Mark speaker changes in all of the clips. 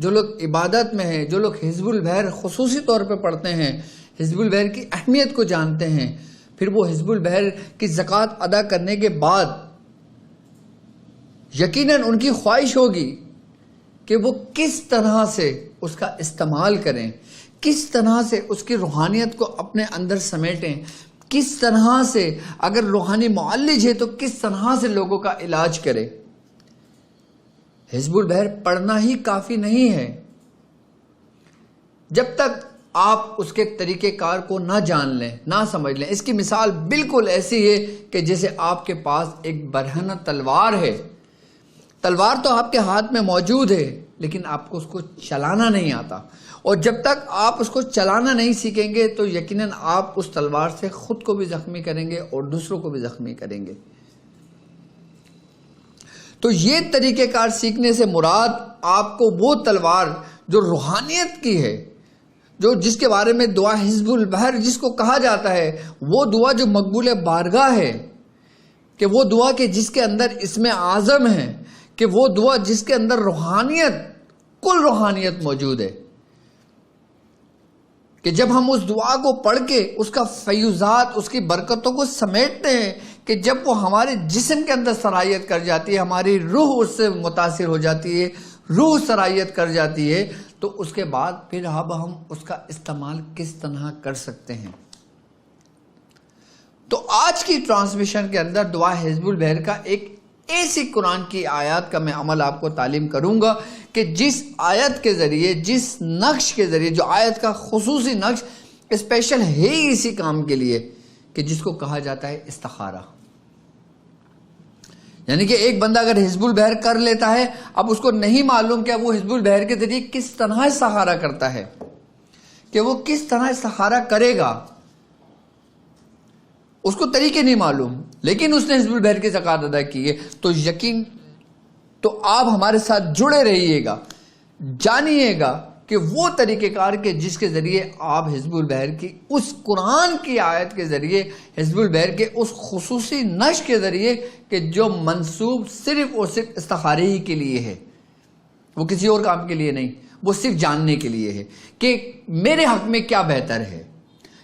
Speaker 1: جو لوگ عبادت میں ہیں، جو لوگ حزب البحر خصوصی طور پہ پڑھتے ہیں، حزب البحر کی اہمیت کو جانتے ہیں، پھر وہ حزب البحر کی زکوٰۃ ادا کرنے کے بعد یقیناً ان کی خواہش ہوگی کہ وہ کس طرح سے اس کا استعمال کریں، کس طرح سے اس کی روحانیت کو اپنے اندر سمیٹیں، کس طرح سے اگر روحانی معالج ہے تو کس طرح سے لوگوں کا علاج کرے۔ حزب البحر پڑھنا ہی کافی نہیں ہے، جب تک آپ اس کے طریقہ کار کو نہ جان لیں، نہ سمجھ لیں۔ اس کی مثال بالکل ایسی ہے کہ جیسے آپ کے پاس ایک برہنہ تلوار ہے، تلوار تو آپ کے ہاتھ میں موجود ہے لیکن آپ کو اس کو چلانا نہیں آتا، اور جب تک آپ اس کو چلانا نہیں سیکھیں گے تو یقیناً آپ اس تلوار سے خود کو بھی زخمی کریں گے اور دوسروں کو بھی زخمی کریں گے۔ تو یہ طریقہ کار سیکھنے سے مراد آپ کو وہ تلوار جو روحانیت کی ہے، جو جس کے بارے میں دعا حزب البحر جس کو کہا جاتا ہے، وہ دعا جو مقبول بارگاہ ہے، کہ وہ دعا کہ جس کے اندر اسم اعظم ہے، کہ وہ دعا جس کے اندر روحانیت، کل روحانیت موجود ہے، کہ جب ہم اس دعا کو پڑھ کے اس کا فیوزات، اس کی برکتوں کو سمیٹتے ہیں، کہ جب وہ ہمارے جسم کے اندر سرایت کر جاتی ہے، ہماری روح اس سے متاثر ہو جاتی ہے، روح سرایت کر جاتی ہے، تو اس کے بعد پھر اب ہم اس کا استعمال کس طرح کر سکتے ہیں۔ تو آج کی ٹرانسمیشن کے اندر دعا حزب البحر کا ایک ایسی قرآن کی آیات کا میں عمل آپ کو تعلیم کروں گا کہ جس آیت کے ذریعے، جس نقش کے ذریعے، جو آیت کا خصوصی نقش اسپیشل ہے ہی اسی کام کے لیے، کہ جس کو کہا جاتا ہے استخارہ۔ یعنی کہ ایک بندہ اگر حزب البحر کر لیتا ہے، اب اس کو نہیں معلوم کہ وہ حزب البحر کے ذریعے کس طرح استخارہ کرتا ہے، کہ وہ کس طرح استخارہ کرے گا، اس کو طریقے نہیں معلوم، لیکن اس نے حزب البحر کی زکوٰۃ ادا کی ہے، تو یقین تو آپ ہمارے ساتھ جڑے رہیے گا، جانیے گا کہ وہ طریقہ کار کے جس کے ذریعے آپ حزب البحر کی اس قرآن کی آیت کے ذریعے، حزب البحر کے اس خصوصی نشر کے ذریعے کہ جو منسوب صرف اور صرف استخارے ہی کے لیے ہے، وہ کسی اور کام کے لیے نہیں، وہ صرف جاننے کے لیے ہے کہ میرے حق میں کیا بہتر ہے،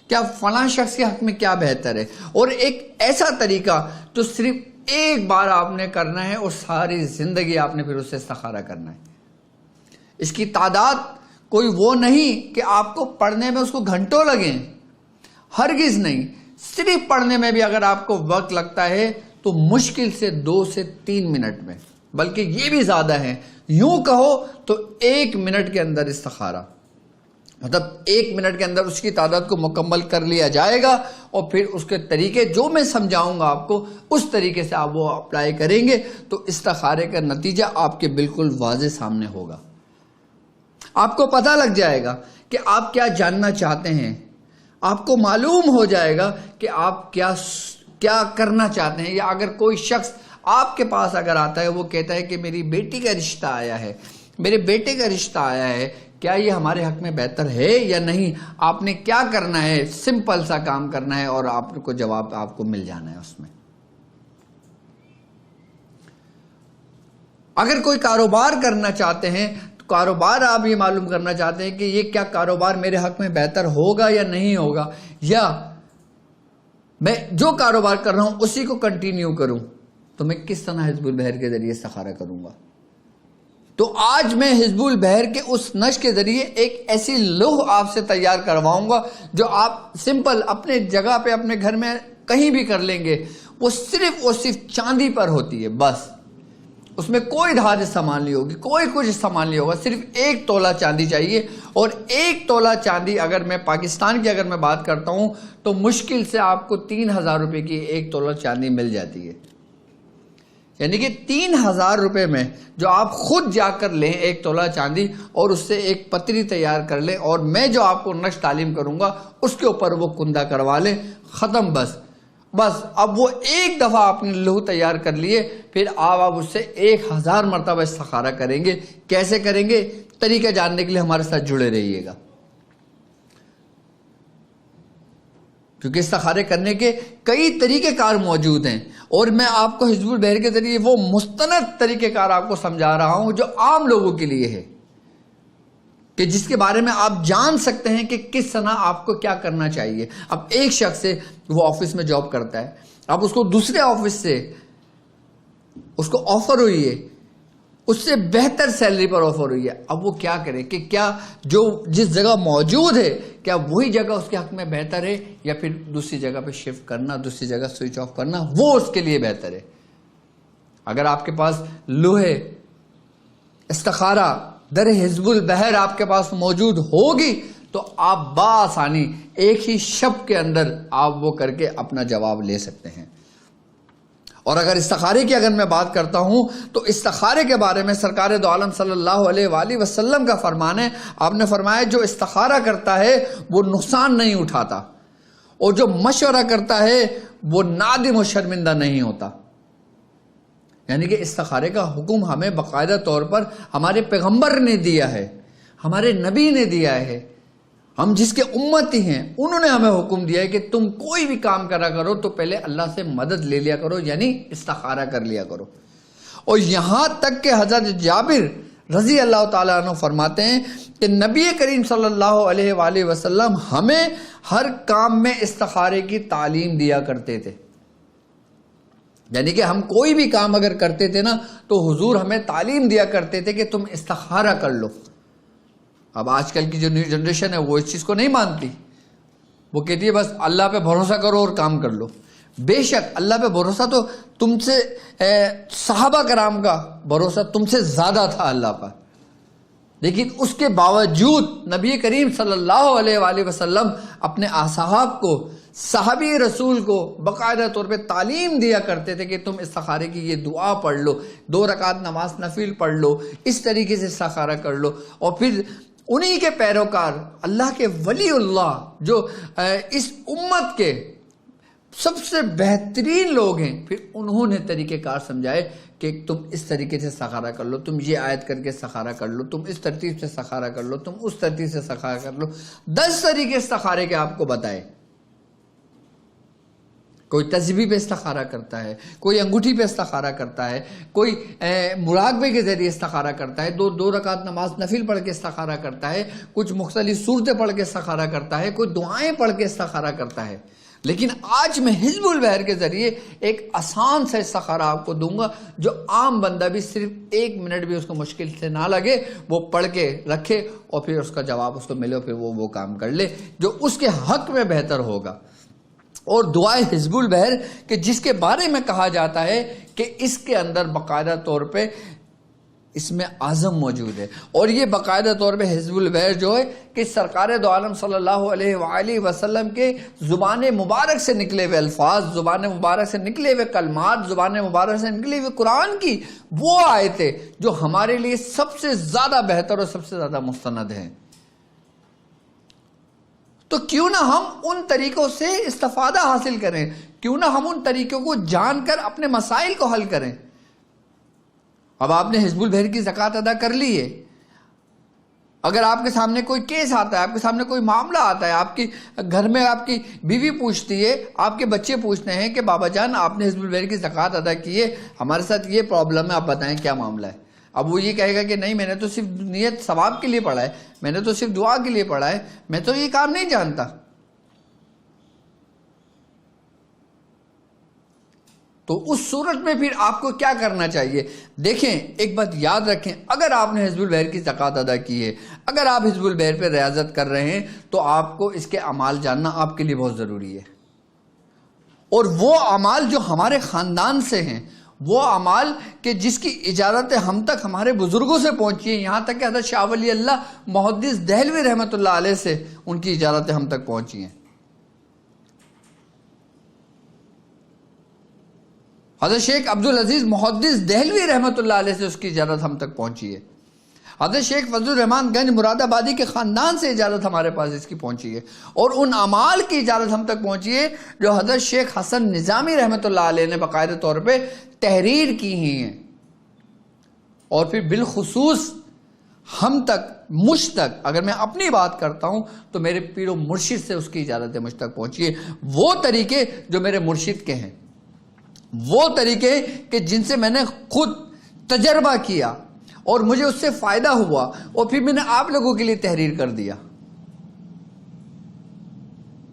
Speaker 1: کیا فلاں شخص کے حق میں کیا بہتر ہے، اور ایک ایسا طریقہ جو صرف ایک بار آپ نے کرنا ہے اور ساری زندگی آپ نے پھر اس سے استخارہ کرنا ہے۔ اس کی تعداد کوئی وہ نہیں کہ آپ کو پڑھنے میں اس کو گھنٹوں لگیں، ہرگز نہیں، صرف پڑھنے میں بھی اگر آپ کو وقت لگتا ہے تو مشکل سے 2 سے 3 منٹ میں، بلکہ یہ بھی زیادہ ہے، یوں کہو تو 1 منٹ کے اندر استخارہ، مطلب 1 منٹ کے اندر اس کی تعداد کو مکمل کر لیا جائے گا، اور پھر اس کے طریقے جو میں سمجھاؤں گا آپ کو، اس طریقے سے آپ وہ اپلائی کریں گے تو استخارے کا نتیجہ آپ کے بالکل واضح سامنے ہوگا۔ آپ کو پتہ لگ جائے گا کہ آپ کیا جاننا چاہتے ہیں، آپ کو معلوم ہو جائے گا کہ آپ کیا کرنا چاہتے ہیں۔ یا اگر کوئی شخص آپ کے پاس اگر آتا ہے، وہ کہتا ہے کہ میری بیٹی کا رشتہ آیا ہے، میرے بیٹے کا رشتہ آیا ہے، کیا یہ ہمارے حق میں بہتر ہے یا نہیں، آپ نے کیا کرنا ہے، سمپل سا کام کرنا ہے اور آپ کو جواب آپ کو مل جانا ہے اس میں۔ اگر کوئی کاروبار کرنا چاہتے ہیں، تو کاروبار آپ یہ معلوم کرنا چاہتے ہیں کہ یہ کیا کاروبار میرے حق میں بہتر ہوگا یا نہیں ہوگا، یا میں جو کاروبار کر رہا ہوں اسی کو کنٹینیو کروں، تو میں کس طرح حزب البحر کے ذریعے استخارہ کروں گا۔ تو آج میں حزب البحر کے اس نشر کے ذریعے ایک ایسی لوح آپ سے تیار کرواؤں گا جو آپ سمپل اپنے جگہ پہ اپنے گھر میں کہیں بھی کر لیں گے، وہ صرف اور صرف چاندی پر ہوتی ہے، بس اس میں کوئی دھار استعمال نہیں ہوگی، کوئی کچھ استعمال نہیں ہوگا، صرف 1 تولہ چاندی چاہیے، اور 1 تولہ چاندی اگر میں پاکستان کی اگر میں بات کرتا ہوں تو مشکل سے آپ کو 3000 روپے کی 1 تولہ چاندی مل جاتی ہے۔ یعنی کہ 3000 روپے میں جو آپ خود جا کر لیں 1 تولہ چاندی اور اس سے ایک پتری تیار کر لیں، اور میں جو آپ کو نقش تعلیم کروں گا اس کے اوپر وہ کندہ کروا لیں، ختم، بس اب وہ ایک دفعہ آپ نے لوح تیار کر لیے، پھر آپ اس سے 1000 مرتبہ استخارہ کریں گے۔ کیسے کریں گے، طریقہ جاننے کے لیے ہمارے ساتھ جڑے رہیے گا، کیونکہ استخارے کرنے کے کئی طریقہ کار موجود ہیں، اور میں آپ کو حزب البحر کے ذریعے وہ مستند طریقہ کار آپ کو سمجھا رہا ہوں جو عام لوگوں کے لیے ہے، کہ جس کے بارے میں آپ جان سکتے ہیں کہ کس طرح آپ کو کیا کرنا چاہیے. اب ایک شخص سے وہ آفس میں جاب کرتا ہے, اب اس کو دوسرے آفس سے اس کو آفر ہوئی ہے, اس سے بہتر سیلری پر آفر ہوئی ہے. اب وہ کیا کرے کہ کیا جو جس جگہ موجود ہے کیا وہی جگہ اس کے حق میں بہتر ہے, یا پھر دوسری جگہ پہ شفٹ کرنا, دوسری جگہ سوئچ آف کرنا وہ اس کے لیے بہتر ہے. اگر آپ کے پاس لوہے استخارہ در حزب البحر آپ کے پاس موجود ہوگی تو آپ بآسانی ایک ہی شب کے اندر آپ وہ کر کے اپنا جواب لے سکتے ہیں. اور اگر استخارے کی اگر میں بات کرتا ہوں تو استخارے کے بارے میں سرکار دو عالم صلی اللہ علیہ وآلہ وسلم کا فرمان ہے. آپ نے فرمایا جو استخارہ کرتا ہے وہ نقصان نہیں اٹھاتا, اور جو مشورہ کرتا ہے وہ نادم و شرمندہ نہیں ہوتا. یعنی کہ استخارے کا حکم ہمیں باقاعدہ طور پر ہمارے پیغمبر نے دیا ہے, ہمارے نبی نے دیا ہے. ہم جس کے امتی ہیں انہوں نے ہمیں حکم دیا ہے کہ تم کوئی بھی کام کرا کرو تو پہلے اللہ سے مدد لے لیا کرو, یعنی استخارہ کر لیا کرو. اور یہاں تک کہ حضرت جابر رضی اللہ تعالیٰ عنہ فرماتے ہیں کہ نبی کریم صلی اللہ علیہ وآلہ وسلم ہمیں ہر کام میں استخارے کی تعلیم دیا کرتے تھے. یعنی کہ ہم کوئی بھی کام اگر کرتے تھے نا تو حضور ہمیں تعلیم دیا کرتے تھے کہ تم استخارہ کر لو. اب آج کل کی جو نیو جنریشن ہے وہ اس چیز کو نہیں مانتی, وہ کہتی ہے بس اللہ پہ بھروسہ کرو اور کام کر لو. بے شک اللہ پہ بھروسہ تو تم سے صحابہ کرام کا بھروسہ تم سے زیادہ تھا اللہ پر, لیکن اس کے باوجود نبی کریم صلی اللہ علیہ وآلہ وسلم اپنے اصحاب کو, صحابی رسول کو باقاعدہ طور پہ تعلیم دیا کرتے تھے کہ تم استخارے کی یہ دعا پڑھ لو, 2 رکعت نماز نفل پڑھ لو, اس طریقے سے استخارہ کر لو. اور پھر انہی کے پیروکار اللہ کے ولی اللہ جو اس امت کے سب سے بہترین لوگ ہیں, پھر انہوں نے طریقہ کار سمجھائے کہ تم اس طریقے سے استخارہ کر لو, تم یہ آیت کر کے استخارہ کر لو, تم اس ترتیب سے استخارہ کر لو, تم اس ترتیب سے استخارہ کر لو. 10 طریقے استخارے کے آپ کو بتائے. کوئی تسبیح پہ استخارہ کرتا ہے, کوئی انگوٹھی پہ استخارہ کرتا ہے, کوئی مراقبے کے ذریعے استخارہ کرتا ہے, 2 رکعت نماز نفل پڑھ کے استخارہ کرتا ہے, کچھ مختلف صورتیں پڑھ کے استخارہ کرتا ہے, کوئی دعائیں پڑھ کے استخارہ کرتا ہے. لیکن آج میں حزب البحر کے ذریعے ایک آسان سا استخارہ آپ کو دوں گا جو عام بندہ بھی صرف 1 منٹ بھی اس کو مشکل سے نہ لگے, وہ پڑھ کے رکھے اور پھر اس کا جواب اس کو ملے اور پھر وہ کام کر لے جو اس کے حق میں بہتر ہوگا. اور دعائے حزب البحر کہ جس کے بارے میں کہا جاتا ہے کہ اس کے اندر باقاعدہ طور پہ اس میں اعظم موجود ہے. اور یہ باقاعدہ طور پہ حزب البحر جو ہے کہ سرکار دو عالم صلی اللہ علیہ وآلہ وسلم کے زبان مبارک سے نکلے ہوئے الفاظ, زبان مبارک سے نکلے ہوئے کلمات, زبان مبارک سے نکلے ہوئے قرآن کی وہ آیتیں جو ہمارے لیے سب سے زیادہ بہتر اور سب سے زیادہ مستند ہیں. تو کیوں نہ ہم ان طریقوں سے استفادہ حاصل کریں, کیوں نہ ہم ان طریقوں کو جان کر اپنے مسائل کو حل کریں. اب آپ نے حزب البحر کی زکوٰۃ ادا کر لی ہے, اگر آپ کے سامنے کوئی کیس آتا ہے, آپ کے سامنے کوئی معاملہ آتا ہے, آپ کی گھر میں آپ کی بیوی پوچھتی ہے, آپ کے بچے پوچھتے ہیں کہ بابا جان آپ نے حزب البحر کی زکوٰۃ ادا کی ہے, ہمارے ساتھ یہ پرابلم ہے, آپ بتائیں کیا معاملہ ہے. اب وہ یہ کہے گا کہ نہیں میں نے تو صرف نیت ثواب کے لیے پڑھا ہے, میں نے تو صرف دعا کے لیے پڑھا ہے, میں تو یہ کام نہیں جانتا. تو اس صورت میں پھر آپ کو کیا کرنا چاہیے؟ دیکھیں ایک بات یاد رکھیں, اگر آپ نے حزب البحر کی زکوٰۃ ادا کی ہے, اگر آپ حزب البحر پہ ریاضت کر رہے ہیں تو آپ کو اس کے اعمال جاننا آپ کے لیے بہت ضروری ہے. اور وہ اعمال جو ہمارے خاندان سے ہیں, وہ اعمال کہ جس کی اجازتیں ہم تک ہمارے بزرگوں سے پہنچی ہیں, یہاں تک کہ حضرت شاہ ولی اللہ محدث دہلوی رحمۃ اللہ علیہ سے ان کی اجازتیں ہم تک پہنچی ہیں. حضرت شیخ عبدالعزیز محدث دہلوی رحمۃ اللہ علیہ سے اس کی اجازت ہم تک پہنچی ہے. حضرت شیخ فضل الرحمان گنج مراد آبادی کے خاندان سے اجازت ہمارے پاس اس کی پہنچی ہے, اور ان اعمال کی اجازت ہم تک پہنچی ہے جو حضرت شیخ حسن نظامی رحمۃ اللہ علیہ نے باقاعدہ طور پہ تحریر کی ہی ہیں. اور پھر بالخصوص ہم تک, مجھ تک, اگر میں اپنی بات کرتا ہوں تو میرے پیر و مرشد سے اس کی اجازتیں مجھ تک پہنچی ہے. وہ طریقے جو میرے مرشد کے ہیں, وہ طریقے کہ جن سے میں نے خود تجربہ کیا اور مجھے اس سے فائدہ ہوا اور پھر میں نے آپ لوگوں کے لیے تحریر کر دیا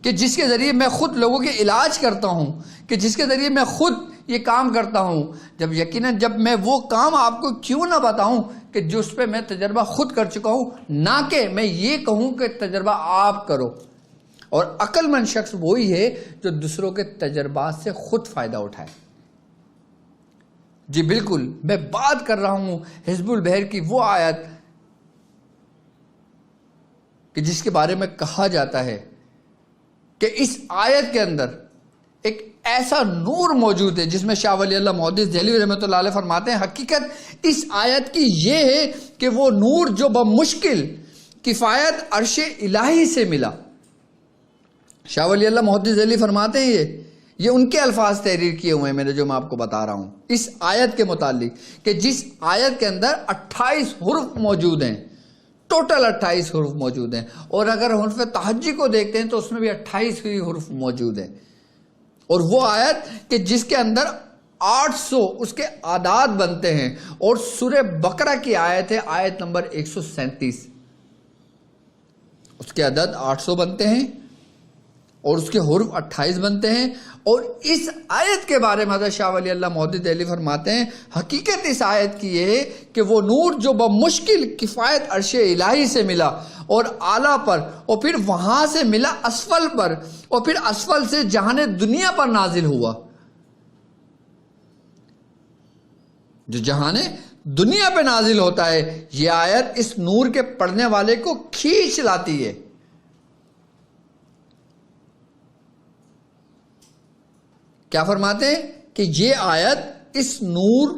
Speaker 1: کہ جس کے ذریعے میں خود لوگوں کے علاج کرتا ہوں، کہ جس کے ذریعے میں خود یہ کام کرتا ہوں. یقیناً جب میں وہ کام آپ کو کیوں نہ بتاؤں کہ جس پہ میں تجربہ خود کر چکا ہوں، نہ کہ میں یہ کہوں کہ تجربہ آپ کرو. اور عقل مند شخص وہی ہے جو دوسروں کے تجربات سے خود فائدہ اٹھائے. جی بالکل، میں بات کر رہا ہوں حزب البحر کی وہ آیت کہ جس کے بارے میں کہا جاتا ہے کہ اس آیت کے اندر ایک ایسا نور موجود ہے جس میں شاہ ولی اللہ محدث دہلوی رحمۃ اللہ علیہ فرماتے ہیں حقیقت اس آیت کی یہ ہے کہ وہ نور جو بمشکل کفایت عرش الہی سے ملا. شاہ ولی اللہ محدث دہلوی فرماتے ہیں یہ ان کے الفاظ تحریر کیے ہوئے ہیں میرے، جو میں آپ کو بتا رہا ہوں اس آیت کے متعلق، کہ جس آیت کے اندر 28 حروف موجود ہیں، ٹوٹل 28 حروف موجود ہیں، اور اگر حرف تہجی کو دیکھتے ہیں تو اس میں بھی 28 ہی حروف موجود ہیں. اور وہ آیت کہ جس کے اندر 800 اس کے اعداد بنتے ہیں، اور سورہ بقرہ کی آیت ہے آیت نمبر 137، اس کے عدد 800 بنتے ہیں اور اس کے حروف 28 بنتے ہیں. اور اس آیت کے بارے میں حضرت شاہ ولی اللہ محدث دہلوی فرماتے ہیں حقیقت اس آیت کی یہ ہے کہ وہ نور جو بمشکل کفایت عرش الہی سے ملا اور اعلیٰ پر، اور پھر وہاں سے ملا اسفل پر، اور پھر اسفل سے جہان دنیا پر نازل ہوا. جو جہان دنیا پہ نازل ہوتا ہے، یہ آیت اس نور کے پڑھنے والے کو کھینچ لاتی ہے. کیا فرماتے ہیں کہ یہ آیت اس نور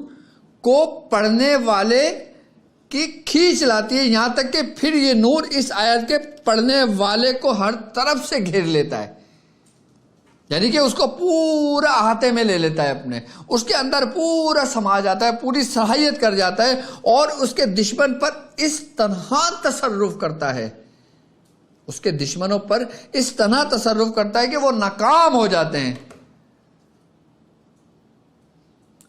Speaker 1: کو پڑھنے والے کی کھینچ لاتی ہے، یہاں تک کہ پھر یہ نور اس آیت کے پڑھنے والے کو ہر طرف سے گھیر لیتا ہے. یعنی کہ اس کو پورا احاطے میں لے لیتا ہے اپنے، اس کے اندر پورا سما جاتا ہے، پوری صلاحیت کر جاتا ہے، اور اس کے دشمن پر اس طرح تصرف کرتا ہے، اس کے دشمنوں پر اس طرح تصرف کرتا ہے کہ وہ ناکام ہو جاتے ہیں.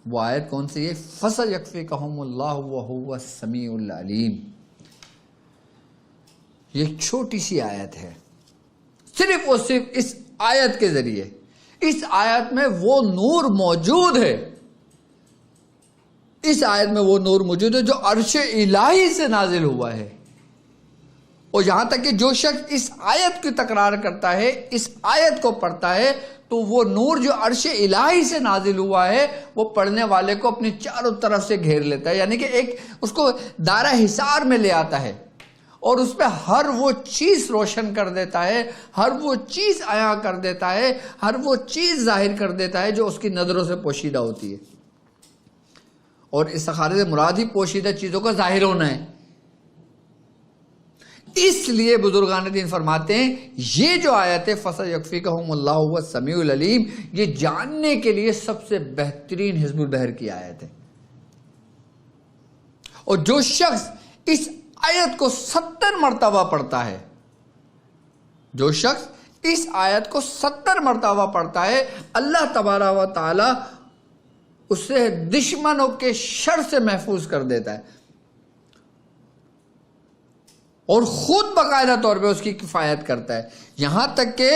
Speaker 1: وہ آیت کون سی ہے؟ فَسَيَكْفِيكَهُمُ اللَّهُ وَهُوَ السَّمِيعُ الْعَلِيمُ. یہ ایک چھوٹی سی آیت ہے، صرف اور صرف اس آیت کے ذریعے اس آیت میں وہ نور موجود ہے، اس آیت میں وہ نور موجود ہے جو عرش الہی سے نازل ہوا ہے. اور یہاں تک کہ جو شخص اس آیت کی تکرار کرتا ہے، اس آیت کو پڑھتا ہے، تو وہ نور جو عرش الہی سے نازل ہوا ہے وہ پڑھنے والے کو اپنی چاروں طرف سے گھیر لیتا ہے. یعنی کہ ایک اس کو دائرہ حصار میں لے آتا ہے، اور اس پہ ہر وہ چیز روشن کر دیتا ہے، ہر وہ چیز عیاں کر دیتا ہے، ہر وہ چیز ظاہر کر دیتا ہے جو اس کی نظروں سے پوشیدہ ہوتی ہے. اور استخارے سے مراد ہی پوشیدہ چیزوں کا ظاہر ہونا ہے. اس لیے بزرگان دین فرماتے ہیں یہ جو آیت ہے فَسَيَكْفِيكَهُمُ اللَّهُ وَهُوَ السَّمِيعُ الْعَلِيمُ، یہ جاننے کے لیے سب سے بہترین حزب البحر کی آیت ہے. اور جو شخص اس آیت کو 70 مرتبہ پڑھتا ہے، جو شخص اس آیت کو 70 مرتبہ پڑھتا ہے، اللہ تبارک و تعالی اسے دشمنوں کے شر سے محفوظ کر دیتا ہے، اور خود باقاعدہ طور پہ اس کی کفایت کرتا ہے. یہاں تک کہ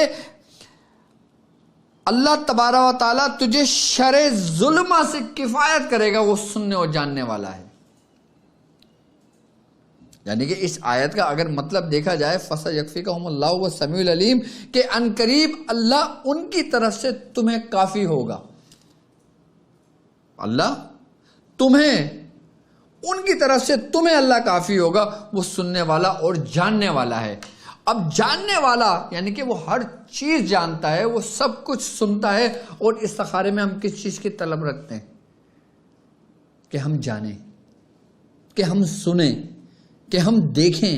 Speaker 1: اللہ تبارک و تعالیٰ تجھے شر ظلمہ سے کفایت کرے گا، وہ سننے اور جاننے والا ہے. یعنی کہ اس آیت کا اگر مطلب دیکھا جائے فَسَيَكْفِيكَهُمُ اللَّهُ وَهُوَ السَّمِيعُ الْعَلِيمُ، کہ ان قریب اللہ ان کی طرف سے تمہیں کافی ہوگا. اللہ تمہیں ان کی طرف سے تمہیں اللہ کافی ہوگا، وہ سننے والا اور جاننے والا ہے. اب جاننے والا یعنی کہ وہ ہر چیز جانتا ہے، وہ سب کچھ سنتا ہے. اور استخارے میں ہم کس چیز کی طلب رکھتے ہیں؟ کہ ہم جانیں، کہ ہم سنیں، کہ ہم دیکھیں.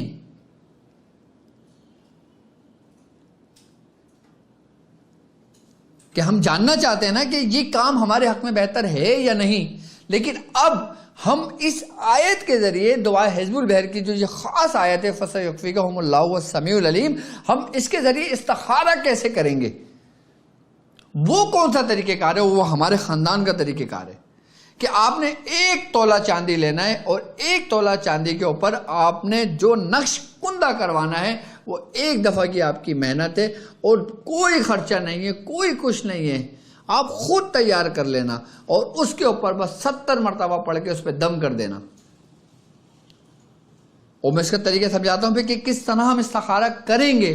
Speaker 1: کہ ہم جاننا چاہتے ہیں نا کہ یہ کام ہمارے حق میں بہتر ہے یا نہیں. لیکن اب ہم اس آیت کے ذریعے دعا حزب البحر کی جو یہ خاص آیت ہے فَسَيَكْفِيكَهُمُ اللَّهُ وَهُوَ السَّمِيعُ الْعَلِيمُ، ہم اس کے ذریعے استخارہ کیسے کریں گے؟ وہ کون سا طریقہ کار ہے؟ وہ ہمارے خاندان کا طریقہ کار ہے کہ آپ نے 1 تولہ چاندی لینا ہے اور 1 تولہ چاندی کے اوپر آپ نے جو نقش کندہ کروانا ہے وہ 1 دفعہ کی آپ کی محنت ہے اور کوئی خرچہ نہیں ہے، کوئی کچھ نہیں ہے، آپ خود تیار کر لینا اور اس کے اوپر بس 70 مرتبہ پڑھ کے اس پہ دم کر دینا۔ اور میں اس کا طریقہ سمجھاتا ہوں کہ کس طرح ہم استخارہ کریں گے،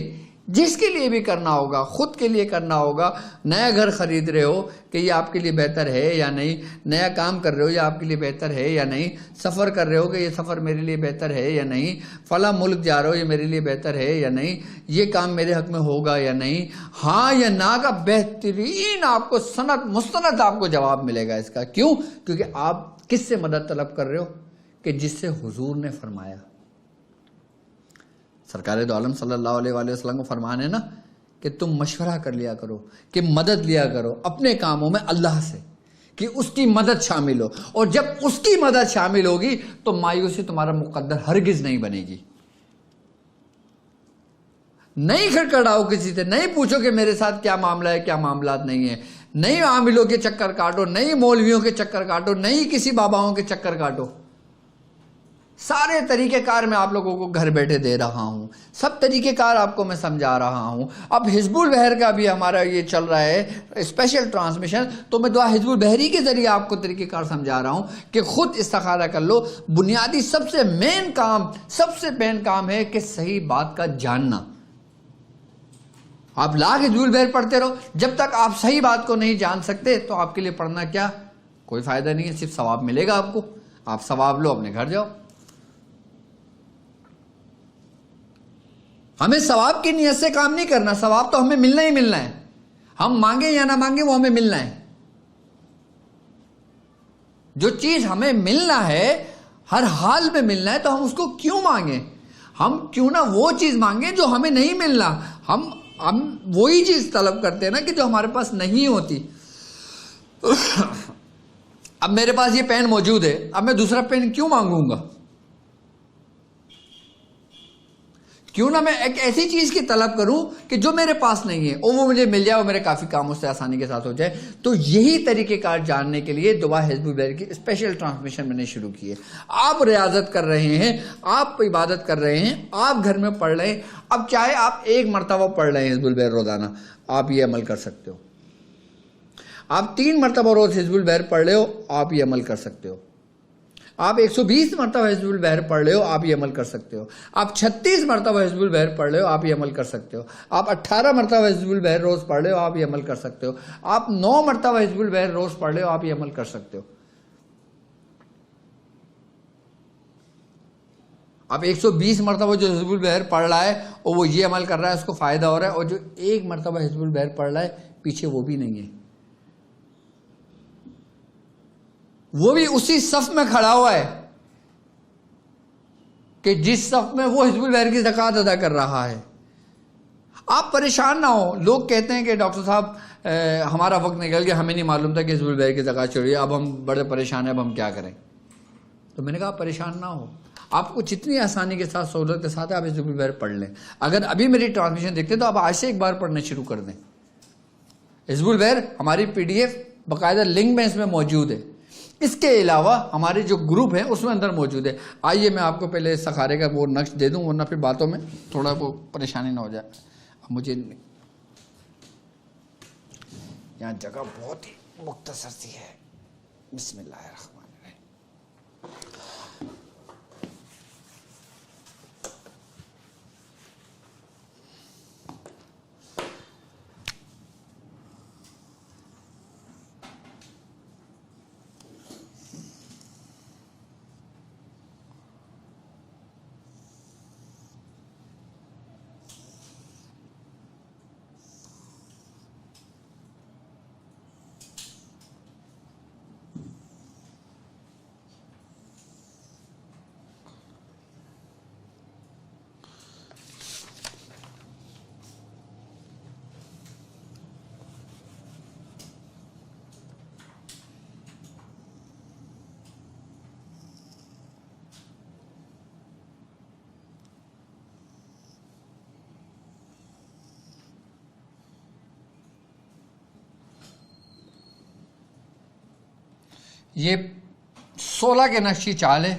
Speaker 1: جس کے لیے بھی کرنا ہوگا، خود کے لیے کرنا ہوگا، نیا گھر خرید رہے ہو کہ یہ آپ کے لیے بہتر ہے یا نہیں، نیا کام کر رہے ہو یہ آپ کے لیے بہتر ہے یا نہیں، سفر کر رہے ہو کہ یہ سفر میرے لیے بہتر ہے یا نہیں، فلاں ملک جا رہے ہو یہ میرے لیے بہتر ہے یا نہیں، یہ کام میرے حق میں ہوگا یا نہیں، ہاں یا نا کا بہترین آپ کو مستند آپ کو جواب ملے گا اس کا۔ کیوں؟ کیونکہ آپ کس سے مدد طلب کر رہے ہو؟ کہ جس سے حضور نے فرمایا، سرکار دو عالم صلی اللہ علیہ وآلہ وسلم کو فرمان ہے نا کہ تم مشورہ کر لیا کرو، کہ مدد لیا کرو اپنے کاموں میں اللہ سے، کہ اس کی مدد شامل ہو، اور جب اس کی مدد شامل ہوگی تو مایوسی تمہارا مقدر ہرگز نہیں بنے گی۔ نہیں کھڑکھڑاؤ کسی سے، نہیں پوچھو کہ میرے ساتھ کیا معاملہ ہے کیا معاملات نہیں ہیں، نہیں عاملوں کے چکر کاٹو، نہیں مولویوں کے چکر کاٹو، نہیں کسی باباؤں کے چکر کاٹو۔ سارے طریقہ کار میں آپ لوگوں کو گھر بیٹھے دے رہا ہوں، سب طریقہ کار آپ کو میں سمجھا رہا ہوں۔ اب حزب البحر کا بھی ہمارا یہ چل رہا ہے اسپیشل ٹرانسمیشن، تو میں دعا حزب البحری کے ذریعے آپ کو طریقہ کار سمجھا رہا ہوں کہ خود استخارہ کر لو۔ بنیادی سب سے مین کام ہے کہ صحیح بات کا جاننا۔ آپ لاکھ حزب البحر پڑھتے رہو، جب تک آپ صحیح بات کو نہیں جان سکتے تو آپ کے لیے پڑھنا کیا، کوئی فائدہ نہیں ہے، صرف ثواب ملے گا آپ کو، آپ ثواب لو اپنے گھر جاؤ۔ ہمیں ثواب کی نیت سے کام نہیں کرنا، ثواب تو ہمیں ملنا ہی ملنا ہے، ہم مانگیں یا نہ مانگیں وہ ہمیں ملنا ہے۔ جو چیز ہمیں ملنا ہے، ہر حال میں ملنا ہے، تو ہم اس کو کیوں مانگیں؟ ہم کیوں نہ وہ چیز مانگیں جو ہمیں نہیں ملنا، ہم وہی چیز طلب کرتے ہیں نا کہ جو ہمارے پاس نہیں ہوتی۔ اب میرے پاس یہ پین موجود ہے، اب میں دوسرا پین کیوں مانگوں گا؟ کیوں نہ میں ایک ایسی چیز کی طلب کروں کہ جو میرے پاس نہیں ہے اور وہ مجھے مل جائے اور میرے کافی کام اس سے آسانی کے ساتھ ہو جائے۔ تو یہی طریقہ کار جاننے کے لیے دعا حزب البحر کی اسپیشل ٹرانسمیشن میں نے شروع کی ہے۔ آپ ریاضت کر رہے ہیں، آپ عبادت کر رہے ہیں، آپ گھر میں پڑھ رہے ہیں، اب چاہے آپ 1 مرتبہ پڑھ رہے ہیں حزب البحر روزانہ، آپ یہ عمل کر سکتے ہو۔ آپ 3 مرتبہ روز حزب البحر پڑھ رہے ہو، آپ یہ عمل کر سکتے ہو۔ آپ 120 مرتبہ حزب البحر پڑھ رہے ہو، آپ یہ عمل کر سکتے ہو۔ آپ 36 مرتبہ حزب البحر پڑھ رہے ہو، آپ یہ عمل کر سکتے ہو۔ آپ 18 مرتبہ حزب البحر روز پڑھ رہے ہو، آپ یہ عمل کر سکتے ہو۔ آپ 9 مرتبہ حزب البحر روز پڑھ رہے ہو، آپ یہ عمل کر سکتے ہو۔ آپ 120 مرتبہ جو حزب البحر پڑھ رہا ہے اور وہ یہ عمل کر رہا ہے، اس کو فائدہ ہو رہا ہے، اور جو 1 مرتبہ حزب البحر پڑھ رہا ہے پیچھے وہ بھی نہیں ہے، وہ بھی اسی صف میں کھڑا ہوا ہے کہ جس صف میں وہ حزب البحر کی زکوٰۃ ادا کر رہا ہے۔ آپ پریشان نہ ہو۔ لوگ کہتے ہیں کہ ڈاکٹر صاحب ہمارا وقت نکل گیا، ہمیں نہیں معلوم تھا کہ حزب البحر کی زکوٰۃ چڑھ رہی ہے، اب ہم بڑے پریشان ہیں، اب ہم کیا کریں؟ تو میں نے کہا پریشان نہ ہو، آپ کو جتنی آسانی کے ساتھ سہولت کے ساتھ آپ حزب البحر پڑھ لیں۔ اگر ابھی میری ٹرانسمیشن دیکھتے تو آپ آج سے 1 بار پڑھنا شروع کر دیں۔ حزب البحر ہماری PDF باقاعدہ لنک میں اس میں موجود ہے، اس کے علاوہ ہمارے جو گروپ ہیں اس میں اندر موجود ہے۔ آئیے میں آپ کو پہلے استخارے کا وہ نقش دے دوں، ورنہ پھر باتوں میں تھوڑا وہ پریشانی نہ ہو جائے۔ اب مجھے یہاں جگہ بہت ہی مختصر سی ہے۔ بسم اللہ الرحمن الرحیم۔ یہ 16 کے نقش کی چال ہے،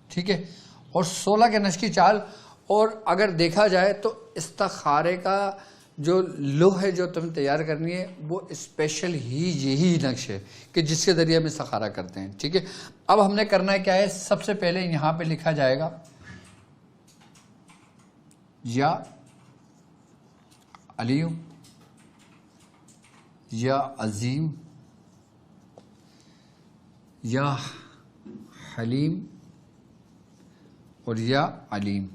Speaker 1: ٹھیک ہے، اور 16 کے نقش کی چال. اور اگر دیکھا جائے تو استخارے کا جو لوح ہے جو تمہیں تیار کرنی ہے وہ اسپیشل ہی یہی نقش ہے کہ جس کے ذریعے ہم استخارہ کرتے ہیں، ٹھیک ہے. اب ہم نے کرنا ہے کیا ہے، سب سے پہلے یہاں پہ لکھا جائے گا یا علی یا عظیم یا حلیم اور یا علیم.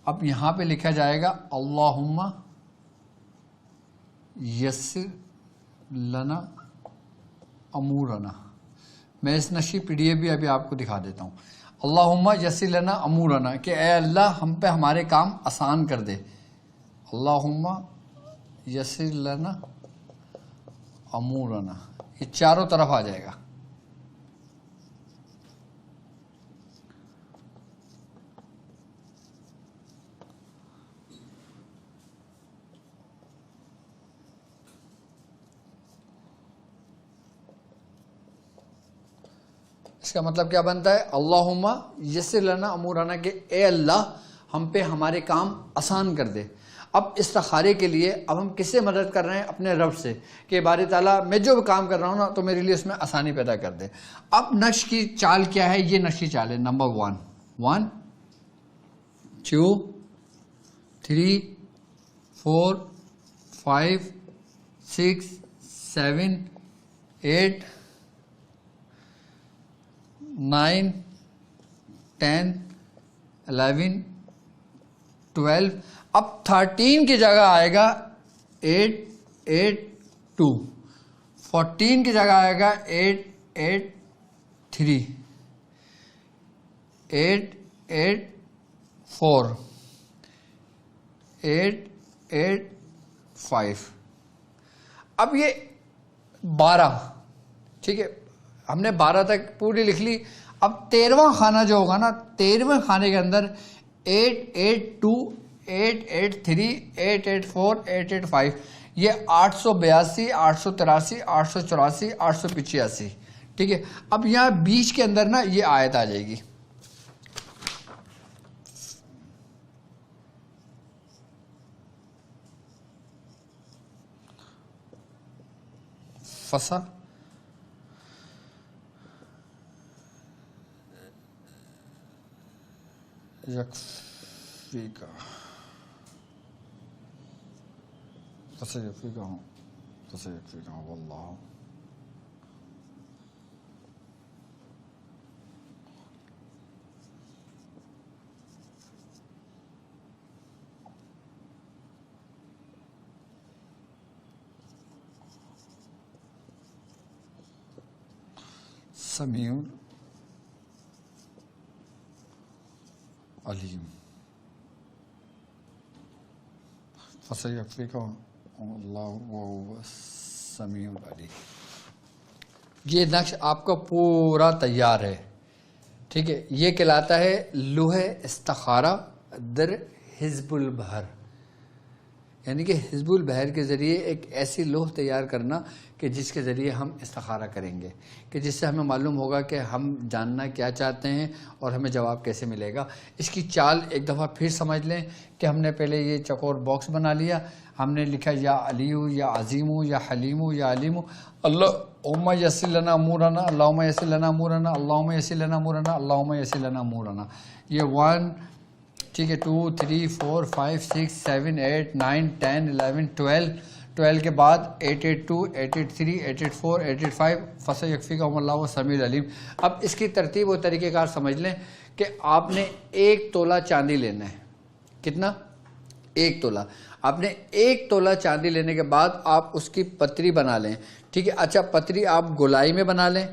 Speaker 1: اب یہاں پہ لکھا جائے گا اللہم یسر لنا امورنا. میں اس نقشی پی ڈی ایف بھی ابھی آپ کو دکھا دیتا ہوں. اللہم یسر لنا امورنا کہ اے اللہ ہم پہ ہمارے کام آسان کر دے. اللہم یسر لنا امورنا، یہ چاروں طرف آ جائے گا. اس کا مطلب کیا بنتا ہے، اللہم یسر لنا امورنا کہ اے اللہ ہم پہ ہمارے کام آسان کر دے. اب استخارے کے لیے اب ہم کس سے مدد کر رہے ہیں، اپنے رب سے کہ باری تعالیٰ میں جو بھی کام کر رہا ہوں نا تو میرے لیے اس میں آسانی پیدا کر دے. اب نقش کی چال کیا ہے، یہ نقش کی چال ہے. نمبر 1 2 3 4 5 6 7 8 9 10 11 12. اب 13 کی جگہ آئے گا 8 8 2. 14 کی جگہ آئے گا 8 8 3 8 8 4 8 8 5. اب یہ 12، ٹھیک ہے، ہم نے 12 تک پوری لکھ لی. اب 13واں خانہ جو ہوگا نا، 13ویں خانے کے اندر 8 8 2 8 8 3 8 8 4 8 8 5، یہ 882 883 884 885، ٹھیک ہے. اب یہاں بیچ کے اندر نا یہ آیت آ جائے گی. فسا یکفیکا، فسا یکفیکا ہوں، فسا یکفیکا ہوں واللہ. سمیع علیم. فسیکفیکہ اللہ وہو السمیع العلیم. یہ نقش آپ کا پورا تیار ہے، ٹھیک ہے. یہ کہلاتا ہے لوح استخارہ در حزب البحر، یعنی کہ حزب البحر کے ذریعے ایک ایسی لوح تیار کرنا کہ جس کے ذریعے ہم استخارہ کریں گے، کہ جس سے ہمیں معلوم ہوگا کہ ہم جاننا کیا چاہتے ہیں اور ہمیں جواب کیسے ملے گا. اس کی چال ایک دفعہ پھر سمجھ لیں کہ ہم نے پہلے یہ چکور باکس بنا لیا، ہم نے لکھا یا علیو یا عظیمو یا حلیمو یا علیمو. اللہم یسر لنا امورنا، اللہم یسر لنا امورنا، اللہم یسر لنا امورنا، اللہم یسر لنا امورنا. یہ 1 ٹھیک ہے 2 3 4 5 6 7 8 9 10 11 12 کے بعد 882 883 884 885 فسیکفیکہم اللہ السمیع العلیم. اب اس کی ترتیب اور طریقہ کار سمجھ لیں کہ آپ نے 1 تولہ چاندی لینا ہے. کتنا؟ 1 تولہ. آپ نے 1 تولہ چاندی لینے کے بعد آپ اس کی پتری بنا لیں، ٹھیک ہے. اچھا پتری آپ گولائی میں بنا لیں،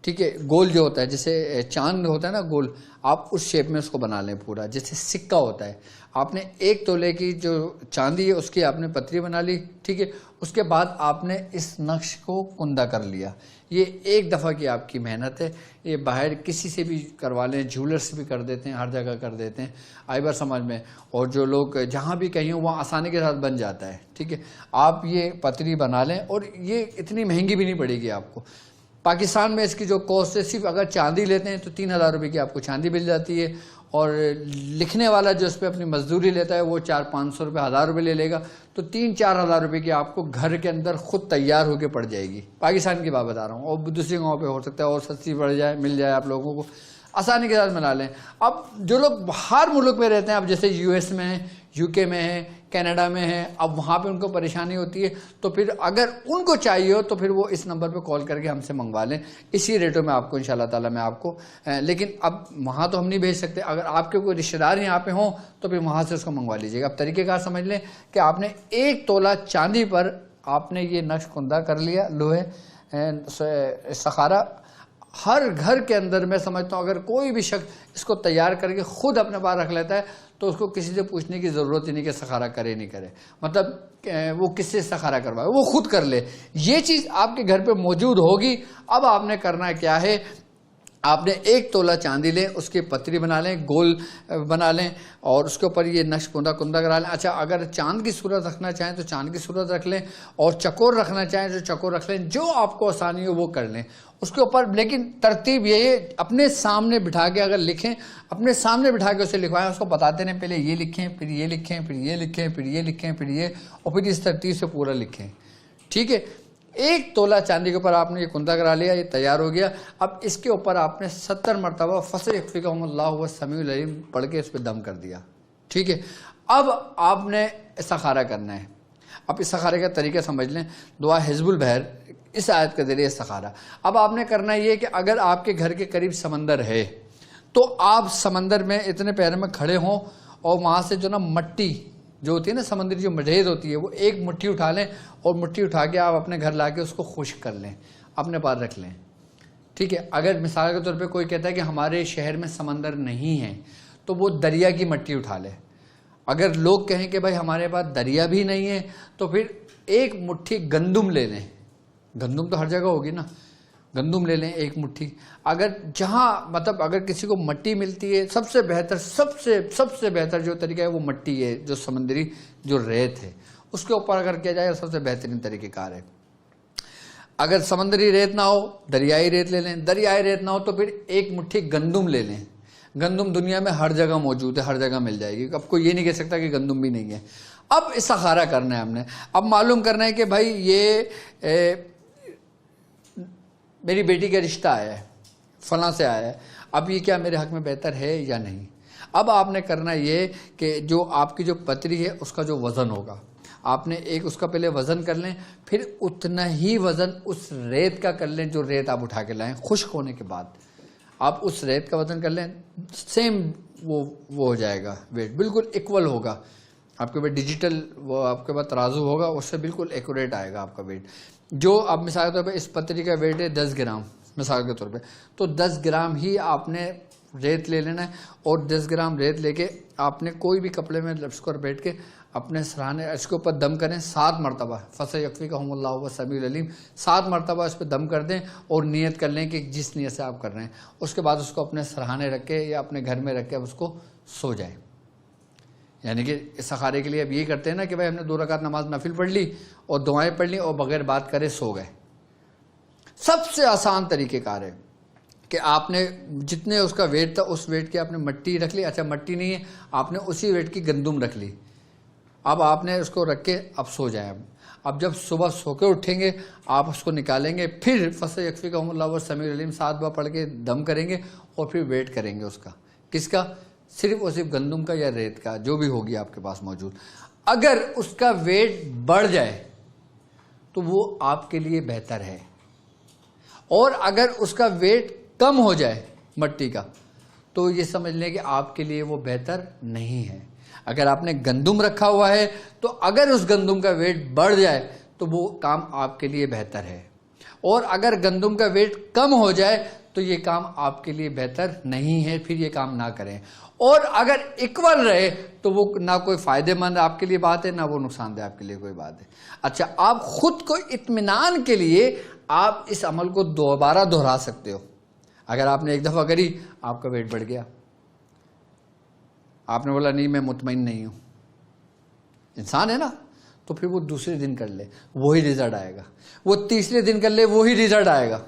Speaker 1: ٹھیک ہے، گول جو ہوتا ہے جیسے چاند ہوتا ہے نا گول، آپ اس شیپ میں اس کو بنا لیں پورا، جیسے سکہ ہوتا ہے. آپ نے 1 تولے کی جو چاندی ہے اس کی آپ نے پتری بنا لی. ٹھیک ہے، اس کے بعد آپ نے اس نقش کو کندہ کر لیا. یہ ایک دفعہ کی آپ کی محنت ہے. یہ باہر کسی سے بھی کروا لیں، جھولر سے بھی کر دیتے ہیں، ہر جگہ کر دیتے ہیں آئی بار سمجھ میں. اور جو لوگ جہاں بھی کہیں وہاں آسانی کے ساتھ بن جاتا ہے. ٹھیک ہے، آپ یہ پتری بنا لیں اور یہ اتنی مہنگی بھی نہیں پڑے گی آپ کو. پاکستان میں اس کی جو کوسٹ ہے، صرف اگر چاندی لیتے ہیں تو 3000 روپے کی آپ کو چاندی مل جاتی ہے. اور لکھنے والا جو اس پہ اپنی مزدوری لیتا ہے وہ 400-500 روپے 1000 روپے لے گا، تو 3-4 ہزار روپے کی آپ کو گھر کے اندر خود تیار ہو کے پڑ جائے گی. پاکستان کی بات بتا رہا ہوں، اور دوسری گاؤں پہ ہو سکتا ہے اور سستی پڑ جائے، مل جائے آپ لوگوں کو آسانی کے ساتھ بنا لیں. اب جو لوگ باہر ملک میں رہتے ہیں، اب جیسے US میں ہیں، UK میں ہیں، کینیڈا میں ہیں، اب وہاں پہ ان کو پریشانی ہوتی ہے، تو پھر اگر ان کو چاہیے ہو تو پھر وہ اس نمبر پہ کال کر کے ہم سے منگوا لیں. اسی ریٹوں میں آپ کو انشاءاللہ تعالیٰ میں آپ کو، لیکن اب وہاں تو ہم نہیں بھیج سکتے. اگر آپ کے کوئی رشتہ دار یہاں پہ ہوں تو پھر وہاں سے اس کو منگوا لیجیے گا. اب طریقہ کار سمجھ لیں کہ آپ نے 1 تولہ چاندی پر آپ نے یہ نقش کندہ کر لیا، لوہے سخارا. ہر گھر کے اندر میں سمجھتا ہوں اگر کوئی بھی شخص اس کو تیار کر کے خود اپنے پاس رکھ لیتا ہے تو اس کو کسی سے پوچھنے کی ضرورت ہی نہیں کہ سخارا کرے نہیں کرے. مطلب وہ کس سے سخارا کروائے، وہ خود کر لے. یہ چیز آپ کے گھر پہ موجود ہوگی. اب آپ نے کرنا کیا ہے، آپ نے 1 تولہ چاندی لیں، اس کی پتری بنا لیں، گول بنا لیں اور اس کے اوپر یہ نقش کندہ کرا لیں. اچھا، اگر چاند کی صورت رکھنا چاہیں تو چاند کی صورت رکھ لیں، اور چکور رکھنا چاہیں تو چکور رکھ لیں، جو آپ کو آسانی ہو وہ کر لیں اس کے اوپر. لیکن ترتیب یہ ہے، اپنے سامنے بٹھا کے اگر لکھیں، اپنے سامنے بٹھا کے اسے لکھوائیں، اس کو بتاتے رہیں پہلے یہ لکھیں، پھر یہ لکھیں، پھر یہ لکھیں، پھر یہ لکھیں، پھر یہ، اور پھر اس ترتیب سے پورا لکھیں. ٹھیک ہے، 1 تولہ چاندی کے اوپر آپ نے یہ کندہ کرا لیا، یہ تیار ہو گیا. اب اس کے اوپر آپ نے 70 مرتبہ فَسَيَكْفِيكَهُمُ اللَّهُ وَالسَّمِيعُ الْعَلِيمُ پڑھ کے اس پہ دم کر دیا. ٹھیک ہے، اب آپ نے استخارہ کرنا ہے. اب استخارے کا طریقہ سمجھ لیں، دعا حزب البحر اس آیت کے ذریعے استخارہ. اب آپ نے کرنا یہ کہ اگر آپ کے گھر کے قریب سمندر ہے تو آپ سمندر میں اتنے پیروں میں کھڑے ہوں اور وہاں سے جو نا مٹی جو ہوتی ہے نا سمندری جو ریت ہوتی ہے، وہ 1 مٹھی اٹھا لیں اور مٹھی اٹھا کے آپ اپنے گھر لا کے اس کو خشک کر لیں، اپنے پاس رکھ لیں. ٹھیک ہے، اگر مثال کے طور پہ کوئی کہتا ہے کہ ہمارے شہر میں سمندر نہیں ہے تو وہ دریا کی مٹی اٹھا لے. اگر لوگ کہیں کہ بھائی ہمارے پاس دریا بھی نہیں ہے تو پھر 1 مٹھی گندم لے لیں. گندم تو ہر جگہ ہوگی نا، گندم لے لیں 1 مٹھی. اگر جہاں مطلب اگر کسی کو مٹی ملتی ہے، سب سے بہتر سب سے بہتر جو طریقہ ہے وہ مٹی ہے، جو سمندری جو ریت ہے اس کے اوپر اگر کیا جائے سب سے بہترین طریقہ کار ہے. اگر سمندری ریت نہ ہو دریائی ریت لے لیں، دریائی ریت نہ ہو تو پھر 1 مٹھی گندم لے لیں. گندم دنیا میں ہر جگہ موجود ہے، ہر جگہ مل جائے گی. اب کوئی یہ نہیں کہہ سکتا کہ گندم بھی نہیں ہے. اب استخارہ کرنا ہے ہم نے. اب معلوم کرنا ہے کہ بھائی یہ میری بیٹی کا رشتہ آیا ہے، فلاں سے آیا ہے، اب یہ کیا میرے حق میں بہتر ہے یا نہیں. اب آپ نے کرنا یہ کہ جو آپ کی جو پتری ہے اس کا جو وزن ہوگا، آپ نے اس کا پہلے وزن کر لیں، پھر اتنا ہی وزن اس ریت کا کر لیں جو ریت آپ اٹھا کے لائیں. خشک ہونے کے بعد آپ اس ریت کا وزن کر لیں، سیم وہ ہو جائے گا، ویٹ بالکل ایکول ہوگا. آپ کے پاس ڈیجیٹل وہ آپ کے پاس ترازو ہوگا، اس سے بالکل ایکوریٹ آئے گا آپ کا ویٹ. جو اب مثال کے طور پہ اس پتری کا ویٹ ہے 10 گرام مثال کے طور پہ، تو 10 گرام ہی آپ نے ریت لے لینا ہے. اور 10 گرام ریت لے کے آپ نے کوئی بھی کپڑے میں اس کو بیٹھ کے اپنے سراہنے اس کے اوپر دم کریں 7 مرتبہ. فَسَيَكْفِيكَهُمُ اللَّهُ وَالسَّمِيعُ الْعَلِيمُ 7 مرتبہ اس پہ دم کر دیں اور نیت کر لیں کہ جس نیت سے آپ کر رہے ہیں. اس کے بعد اس کو اپنے سراہنے رکھ کے یا اپنے گھر میں رکھ کے اس کو سو جائیں. یعنی کہ استخارے کے لیے اب یہ کرتے ہیں نا کہ بھائی ہم نے 2 رکعت نماز نفل پڑھ لی اور دعائیں پڑھ لی اور بغیر بات کرے سو گئے. سب سے آسان طریقہ کار ہے کہ آپ نے جتنے اس کا ویٹ تھا اس ویٹ کی آپ نے مٹی رکھ لی. اچھا مٹی نہیں ہے، آپ نے اسی ویٹ کی گندم رکھ لی. اب آپ نے اس کو رکھ کے اب سو جائیں. اب جب صبح سو کے اٹھیں گے آپ اس کو نکالیں گے، پھر فَسَيَكْفِيكَهُمُ اللَّهُ وَالسَّمِيعُ الْعَلِيمُ 7 بار پڑھ کے دم کریں گے اور پھر ویٹ کریں گے اس کا. کس کا؟ صرف اور صرف گندم کا یا ریت کا، جو بھی ہوگی آپ کے پاس موجود. اگر اس کا ویٹ بڑھ جائے تو وہ آپ کے لیے بہتر ہے، اور اگر اس کا ویٹ کم ہو جائے مٹی کا تو یہ سمجھ لیں کہ آپ کے لیے وہ بہتر نہیں ہے. اگر آپ نے گندم رکھا ہوا ہے تو اگر اس گندم کا ویٹ بڑھ جائے تو وہ کام آپ کے لیے بہتر ہے. اور اگر گندم کا ویٹ کم ہو جائے تو یہ کام آپ کے لیے بہتر نہیں ہے، پھر یہ کام نہ کریں. اور اگر ایکول رہے تو وہ نہ کوئی فائدہ مند آپ کے لیے بات ہے، نہ وہ نقصان دہ آپ کے لیے کوئی بات ہے. اچھا، آپ خود کو اطمینان کے لیے آپ اس عمل کو دوبارہ دہرا سکتے ہو. اگر آپ نے ایک دفعہ کری، آپ کا ویٹ بڑھ گیا، آپ نے بولا نہیں میں مطمئن نہیں ہوں، انسان ہے نا، تو پھر وہ دوسرے دن کر لے وہی ریزلٹ آئے گا، وہ تیسرے دن کر لے وہی ریزلٹ آئے گا.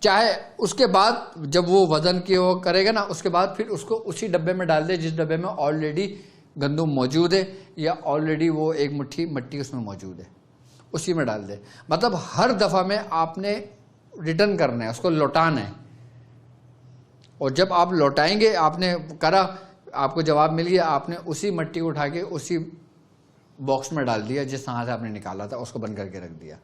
Speaker 1: چاہے اس کے بعد جب وہ وزن کی وہ کرے گا نا، اس کے بعد پھر اس کو اسی ڈبے میں ڈال دے جس ڈبے میں آلریڈی گندم موجود ہے، یا آلریڈی وہ ایک مٹھی مٹی اس میں موجود ہے، اسی میں ڈال دے. مطلب ہر دفعہ میں آپ نے ریٹرن کرنا ہے، اس کو لوٹانا ہے. اور جب آپ لوٹائیں گے، آپ نے کرا، آپ کو جواب مل گیا، آپ نے اسی مٹی کو اٹھا کے اسی باکس میں ڈال دیا جس طرح سے آپ نے نکالا تھا، اس کو بند کر کے رکھ دیا،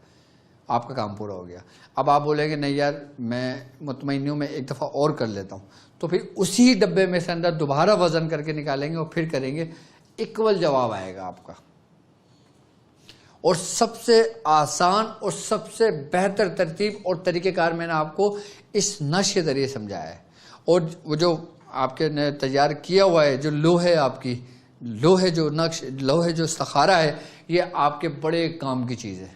Speaker 1: آپ کا کام پورا ہو گیا. اب آپ بولیں گے نہیں یار میں مطمئن ہوں، میں ایک دفعہ اور کر لیتا ہوں، تو پھر اسی ڈبے میں سے اندر دوبارہ وزن کر کے نکالیں گے اور پھر کریں گے، ایکول جواب آئے گا آپ کا. اور سب سے آسان اور سب سے بہتر ترتیب اور طریقہ کار میں نے آپ کو اس نقش کے ذریعے سمجھایا ہے. اور وہ جو آپ کے نے تیار کیا ہوا ہے، جو لوہے آپ کی لوہے جو نقش، لوہے جو استخارہ ہے، یہ آپ کے بڑے کام کی چیز ہے.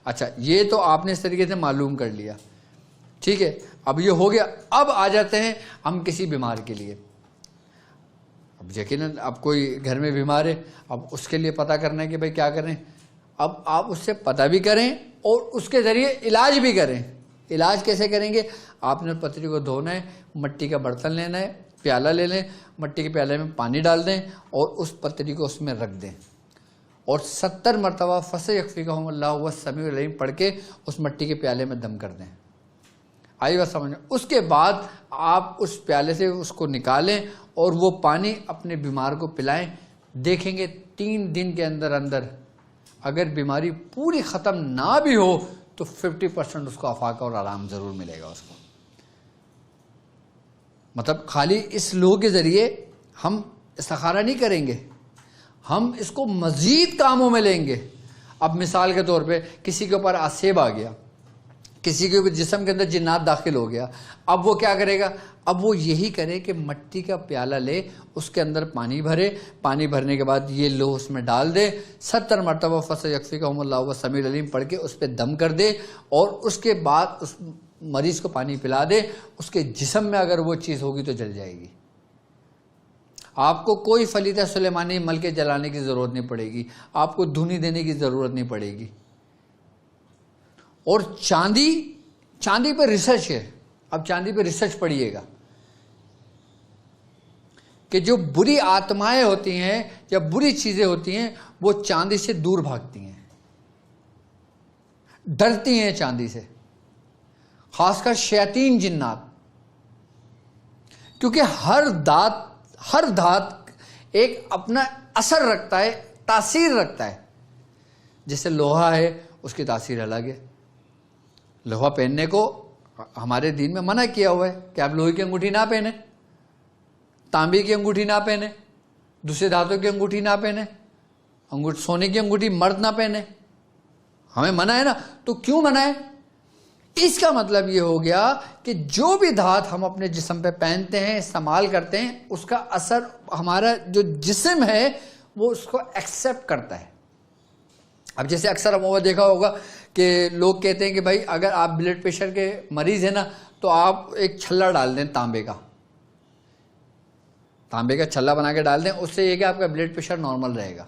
Speaker 1: اچھا، یہ تو آپ نے اس طریقے سے معلوم کر لیا، ٹھیک ہے، اب یہ ہو گیا. اب آ جاتے ہیں ہم کسی بیمار کے لیے. اب یقیناً اب کوئی گھر میں بیمار ہے، اب اس کے لیے پتہ کرنا ہے کہ بھائی کیا کریں. اب آپ اس سے پتہ بھی کریں اور اس کے ذریعے علاج بھی کریں. علاج کیسے کریں گے؟ آپ نے پتری کو دھونا ہے، مٹی کا برتن لینا ہے، پیالہ لے لیں، مٹی کے پیالے میں پانی ڈال دیں اور اس پتری کو اس میں رکھ دیں اور 70 مرتبہ فَسَيَكْفِيكَهُمُ اللَّهُ وَهُوَ السَّمِيعُ الْعَلِيمُ پڑھ کے اس مٹی کے پیالے میں دم کر دیں. آئی بات سمجھ؟ اس کے بعد آپ اس پیالے سے اس کو نکالیں اور وہ پانی اپنے بیمار کو پلائیں. دیکھیں گے 3 دن کے اندر اندر اگر بیماری پوری ختم نہ بھی ہو تو 50% اس کو افاقہ اور آرام ضرور ملے گا اس کو. مطلب خالی اس لوح کے ذریعے ہم استخارہ نہیں کریں گے، ہم اس کو مزید کاموں میں لیں گے. اب مثال کے طور پہ کسی کے اوپر آسیب آ گیا، کسی کے جسم کے اندر جنات داخل ہو گیا، اب وہ کیا کرے گا؟ اب وہ یہی کرے کہ مٹی کا پیالہ لے، اس کے اندر پانی بھرے، پانی بھرنے کے بعد یہ لوح اس میں ڈال دے، 70 مرتبہ فَسَيَكْفِيكَهُمُ اللَّهُ وَهُوَ السَّمِيعُ الْعَلِيمُ پڑھ کے اس پہ دم کر دے اور اس کے بعد اس مریض کو پانی پلا دے. اس کے جسم میں اگر وہ چیز ہوگی تو جل جائے گی. آپ کو کوئی فلیدہ سلیمانی مل کے جلانے کی ضرورت نہیں پڑے گی، آپ کو دھونی دینے کی ضرورت نہیں پڑے گی. اور چاندی پہ ریسرچ ہے. اب چاندی پہ ریسرچ پڑھیے گا کہ جو بری آتمائیں ہوتی ہیں یا بری چیزیں ہوتی ہیں وہ چاندی سے دور بھاگتی ہیں، ڈرتی ہیں چاندی سے، خاص کر شیاطین جنات. کیونکہ ہر دھات ایک اپنا اثر رکھتا ہے، تاثیر رکھتا ہے. جیسے لوہا ہے اس کی تاثیر الگ ہے. لوہا پہننے کو ہمارے دین میں منع کیا ہوا ہے کہ آپ لوہے کی انگوٹھی نہ پہنیں، تانبے کی انگوٹھی نہ پہنیں، دوسرے دھاتوں کی انگوٹھی نہ پہنیں، سونے کی انگوٹھی مرد نہ پہنیں. ہمیں منع ہے نا. تو کیوں منع ہے؟ اس کا مطلب یہ ہو گیا کہ جو بھی دھات ہم اپنے جسم پہ پہنتے ہیں، استعمال کرتے ہیں، اس کا اثر ہمارا جو جسم ہے وہ اس کو ایکسیپٹ کرتا ہے. اب جیسے اکثر ہم وہ دیکھا ہوگا کہ لوگ کہتے ہیں کہ بھائی اگر آپ بلڈ پریشر کے مریض ہیں نا تو آپ ایک چھلا ڈال دیں تانبے کا چھلا بنا کے ڈال دیں، اس سے یہ کہ آپ کا بلڈ پریشر نارمل رہے گا.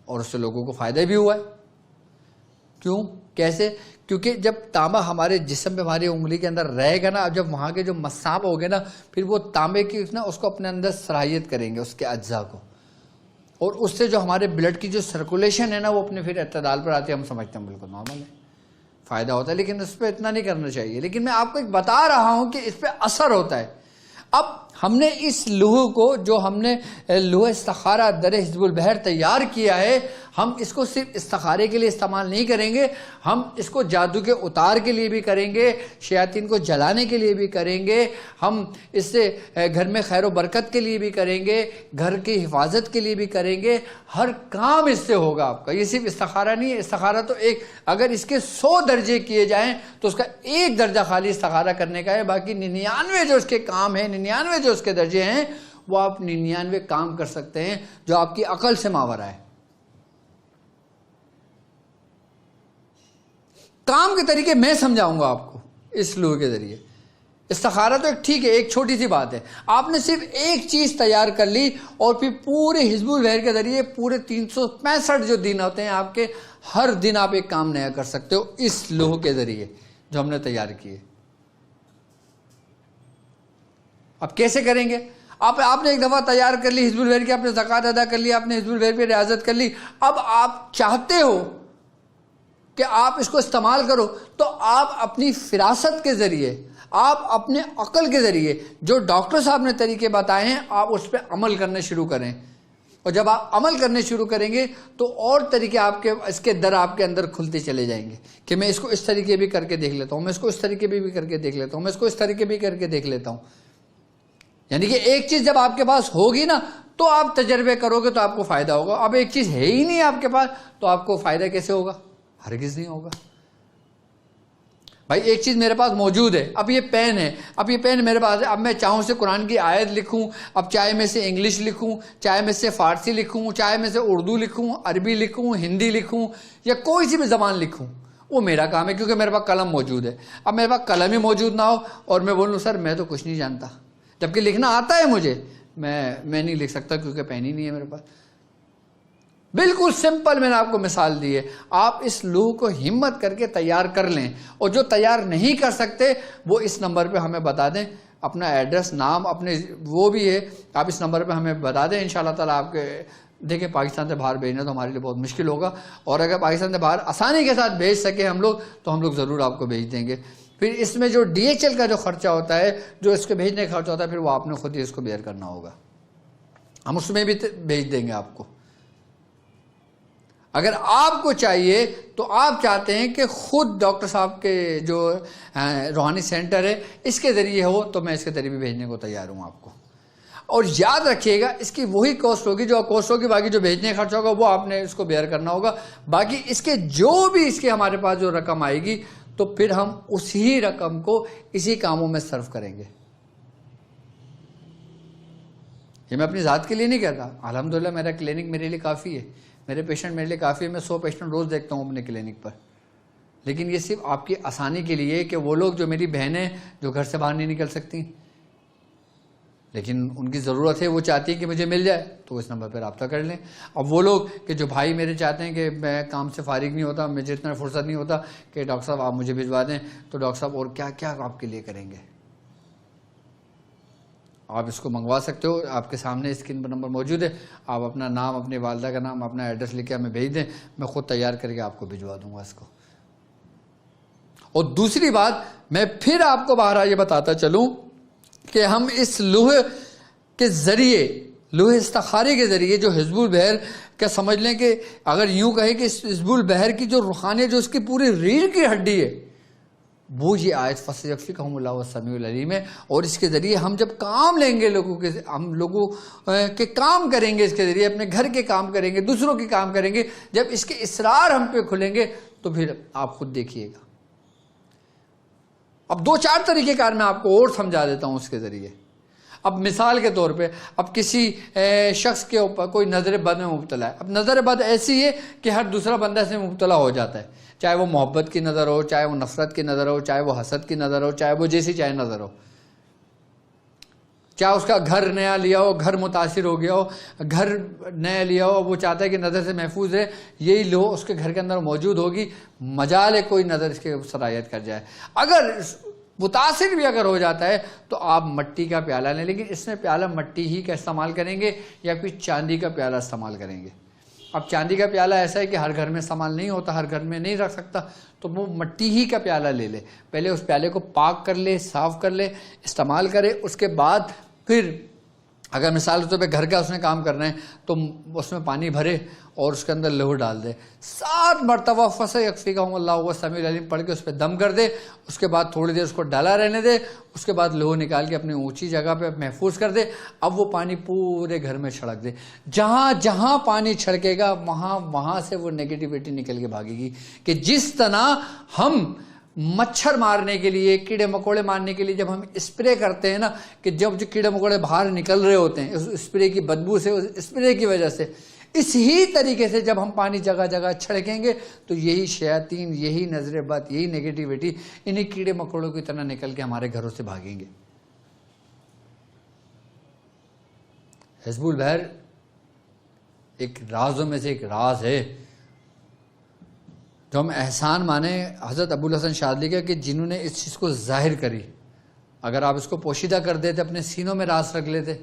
Speaker 1: اور اس سے لوگوں کو فائدہ بھی ہوا ہے. کیوں؟ کیسے؟ کیونکہ جب تانبا ہمارے جسم پہ ہماری انگلی کے اندر رہے گا نا، اب جب وہاں کے جو مسام ہو گئے نا، پھر وہ تانبے کی اس کو اپنے اندر صلاحیت کریں گے اس کے اجزاء کو، اور اس سے جو ہمارے بلڈ کی جو سرکولیشن ہے نا وہ اپنے پھر اعتدال پر آتی ہے. ہم سمجھتے ہیں بالکل نارمل ہے، فائدہ ہوتا ہے، لیکن اس پہ اتنا نہیں کرنا چاہیے. لیکن میں آپ کو ایک بتا رہا ہوں کہ اس پہ اثر ہوتا ہے. اب ہم نے اس لوح کو جو ہم نے لوح استخارہ در حزب البحر تیار کیا ہے، ہم اس کو صرف استخارے کے لیے استعمال نہیں کریں گے، ہم اس کو جادو کے اتار کے لیے بھی کریں گے، شیاطین کو جلانے کے لیے بھی کریں گے، ہم اس سے گھر میں خیر و برکت کے لیے بھی کریں گے، گھر کی حفاظت کے لیے بھی کریں گے، ہر کام اس سے ہوگا آپ کا۔ یہ صرف استخارہ نہیں ہے، استخارہ تو ایک، اگر اس کے 100 درجے کیے جائیں تو اس کا 1 درجہ خالی استخارہ کرنے کا ہے، باقی 99 جو اس کے کام ہیں، 99 جو اس کے درجے ہیں، وہ آپ 99 کام کر سکتے ہیں جو آپ کی عقل سے ماورا ہے۔ کام کے طریقے میں سمجھاؤں گا آپ کو اس لوح کے ذریعے۔ استخارہ تو ایک ٹھیک ہے، ایک چھوٹی سی بات ہے، آپ نے صرف ایک چیز تیار کر لی اور پھر پورے حزب البحر کے ذریعے پورے 365 جو دن ہوتے ہیں آپ کے، ہر دن آپ ایک کام نیا کر سکتے ہو اس لوح کے ذریعے جو ہم نے تیار کیے۔ اب کیسے کریں گے؟ آپ نے ایک دفعہ تیار کر لی حزب البحر کی، آپ نے زکوٰۃ ادا کر لی، آپ نے حزب البحر پہ ریاضت کر لی، اب آپ چاہتے ہو کہ آپ اس کو استعمال کرو، تو آپ اپنی فراست کے ذریعے، آپ اپنے عقل کے ذریعے جو ڈاکٹر صاحب نے طریقے بتائے ہیں، آپ اس پہ عمل کرنے شروع کریں، اور جب آپ عمل کرنے شروع کریں گے تو اور طریقے آپ کے، اس کے در آپ کے اندر کھلتے چلے جائیں گے کہ میں اس کو اس طریقے بھی کر کے دیکھ لیتا ہوں، میں اس کو اس طریقے بھی کر کے دیکھ لیتا ہوں، میں اس کو اس طریقے بھی کر کے دیکھ لیتا ہوں۔ یعنی کہ ایک چیز جب آپ کے پاس ہوگی نا تو آپ تجربے کرو گے تو آپ کو فائدہ ہوگا۔ اب ایک چیز ہے ہی نہیں آپ کے پاس تو آپ کو فائدہ کیسے ہوگا؟ ہرگز نہیں ہوگا۔ بھائی ایک چیز میرے پاس موجود ہے، اب یہ پین ہے، اب یہ پین میرے پاس ہے، اب میں چاہوں سے قرآن کی آیت لکھوں، اب چاہے میں سے انگلش لکھوں، چاہے میں سے فارسی لکھوں، چاہے میں سے اردو لکھوں، عربی لکھوں، ہندی لکھوں، یا کوئی سی بھی زبان لکھوں، وہ میرا کام ہے کیونکہ میرے پاس قلم موجود ہے۔ اب میرے پاس قلم ہی موجود نہ ہو اور میں بولوں سر میں تو کچھ نہیں جانتا، جبکہ لکھنا آتا ہے مجھے، میں نہیں لکھ سکتا کیونکہ پین ہی نہیں ہے میرے پاس۔ بالکل سمپل میں نے آپ کو مثال دی ہے، آپ اس لوح کو ہمت کر کے تیار کر لیں، اور جو تیار نہیں کر سکتے وہ اس نمبر پہ ہمیں بتا دیں، اپنا ایڈریس، نام، اپنے وہ بھی ہے، آپ اس نمبر پہ ہمیں بتا دیں، انشاءاللہ تعالیٰ آپ کے، دیکھیں پاکستان سے باہر بھیجنا تو ہمارے لیے بہت مشکل ہوگا، اور اگر پاکستان سے باہر آسانی کے ساتھ بھیج سکے ہم لوگ تو ہم لوگ ضرور آپ کو بھیج دیں گے۔ پھر اس میں جو DHL کا جو خرچہ ہوتا ہے، جو اس کے بھیجنے کا خرچہ ہوتا ہے، پھر وہ آپ نے خود ہی اس کو بیئر کرنا ہوگا، ہم اس میں بھی بھیج دیں گے آپ کو۔ اگر آپ کو چاہیے تو آپ چاہتے ہیں کہ خود ڈاکٹر صاحب کے جو روحانی سینٹر ہے اس کے ذریعے ہو تو میں اس کے ذریعے بھی بھیجنے کو تیار ہوں آپ کو۔ اور یاد رکھیے گا اس کی وہی کاسٹ ہوگی جو کاسٹ ہوگی، باقی جو بھیجنے کا خرچہ ہوگا وہ آپ نے اس کو بیئر کرنا ہوگا، باقی اس کے جو بھی اس کے ہمارے پاس جو رقم آئے گی تو پھر ہم اسی رقم کو اسی کاموں میں صرف کریں گے۔ یہ میں اپنی ذات کے لیے نہیں کہتا، الحمدللہ میرا کلینک میرے لیے کافی ہے، میرے پیشنٹ میرے لیے کافی ہے، میں 100 پیشنٹ روز دیکھتا ہوں اپنے کلینک پر، لیکن یہ صرف آپ کی آسانی کے لیے کہ وہ لوگ جو میری بہنیں جو گھر سے باہر نہیں نکل سکتی لیکن ان کی ضرورت ہے، وہ چاہتی ہیں کہ مجھے مل جائے تو اس نمبر پہ رابطہ کر لیں۔ اب وہ لوگ کہ جو بھائی میرے چاہتے ہیں کہ میں کام سے فارغ نہیں ہوتا، مجھے اتنا فرصت نہیں ہوتا کہ ڈاکٹر صاحب آپ مجھے بھجوا دیں، تو ڈاکٹر صاحب اور کیا کیا آپ کے لیے کریں گے، آپ اس کو منگوا سکتے ہو، آپ کے سامنے اسکرین پر نمبر موجود ہے، آپ اپنا نام، اپنے والدہ کا نام، اپنا ایڈریس لکھ کے ہمیں بھیج دیں، میں خود تیار کر کے آپ کو بھجوا دوں گا اس کو۔ اور دوسری بات میں پھر آپ کو باہر یہ بتاتا چلوں کہ ہم اس لوح کے ذریعے، لوح استخارے کے ذریعے جو حزب البحر کا سمجھ لیں کہ اگر یوں کہیں کہ حزب البحر کی جو روحانیت، جو اس کی پوری ریڑھ کی ہڈی ہے، وہ یہ آیت فَسَيَكْفِيكَهُمُ اللَّهُ وَالسَّمِيعُ الْعَلِيمُ ہے، اور اس کے ذریعے ہم جب کام لیں گے لوگوں کے، ہم لوگوں کے کام کریں گے، اس کے ذریعے اپنے گھر کے کام کریں گے، دوسروں کے کام کریں گے، جب اس کے اسرار ہم پہ کھلیں گے تو پھر آپ خود دیکھیے گا۔ اب 2-4 طریقے کار میں آپ کو اور سمجھا دیتا ہوں اس کے ذریعے۔ اب مثال کے طور پہ اب کسی شخص کے اوپر کوئی نظر بد میں مبتلا ہے، اب نظر بد ایسی ہے کہ ہر دوسرا بندہ سے مبتلا ہو جاتا ہے، چاہے وہ محبت کی نظر ہو، چاہے وہ نفرت کی نظر ہو، چاہے وہ حسد کی نظر ہو، چاہے وہ جیسی چاہے نظر ہو، چاہے اس کا گھر نیا لیا ہو، گھر متاثر ہو گیا ہو، گھر نیا لیا ہو، وہ چاہتا ہے کہ نظر سے محفوظ ہے، یہی لو اس کے گھر کے اندر موجود ہوگی، مجال ہے کوئی نظر اس کے سرایت کر جائے۔ اگر متاثر بھی اگر ہو جاتا ہے تو آپ مٹی کا پیالہ لیں، لیکن اس میں پیالہ مٹی ہی کا استعمال کریں گے یا پھر چاندی کا پیالہ استعمال کریں گے۔ اب چاندی کا پیالہ ایسا ہے کہ ہر گھر میں استعمال نہیں ہوتا، ہر گھر میں نہیں رکھ سکتا، تو وہ مٹی ہی کا پیالہ لے لے، پہلے اس پیالے کو پاک کر لے، صاف کر لے، استعمال کرے، اس کے بعد پھر اگر مثال کے طور پہ گھر کا اس نے کام کرنا ہے تو اس میں پانی بھرے اور اس کے اندر لہو ڈال دے، 7 مرتبہ فَسَيَكْفِيكَهُمُ اللَّهُ وَهُوَ السَّمِيعُ الْعَلِيمُ پڑھ کے اس پہ دم کر دے، اس کے بعد تھوڑی دیر اس کو ڈالا رہنے دے، اس کے بعد لہو نکال کے اپنی اونچی جگہ پہ محفوظ کر دے. اب وہ پانی پورے گھر میں چھڑک دے، جہاں جہاں پانی چھڑکے گا وہاں سے وہ نیگیٹیوٹی نکل کے بھاگے گی. کہ جس طرح ہم مچھر مارنے کے لیے، کیڑے مکوڑے مارنے کے لیے جب ہم اسپرے کرتے ہیں نا، کہ جب جو کیڑے مکوڑے باہر نکل رہے ہوتے ہیں اس اسپرے کی بدبو سے، اس اسپرے کی وجہ سے، اس ہی طریقے سے جب ہم پانی جگہ جگہ چھڑکیں گے تو یہی شیاطین، یہی نظر بد، یہی نیگیٹیوٹی انہی کیڑے مکوڑوں کی طرح نکل کے ہمارے گھروں سے بھاگیں گے. حزب البحر ایک رازوں میں سے ایک راز ہے جو ہم احسان مانیں حضرت ابوالحسن شاذلی کا، کہ جنہوں نے اس چیز کو ظاہر کری. اگر آپ اس کو پوشیدہ کر دیتے، اپنے سینوں میں راز رکھ لیتے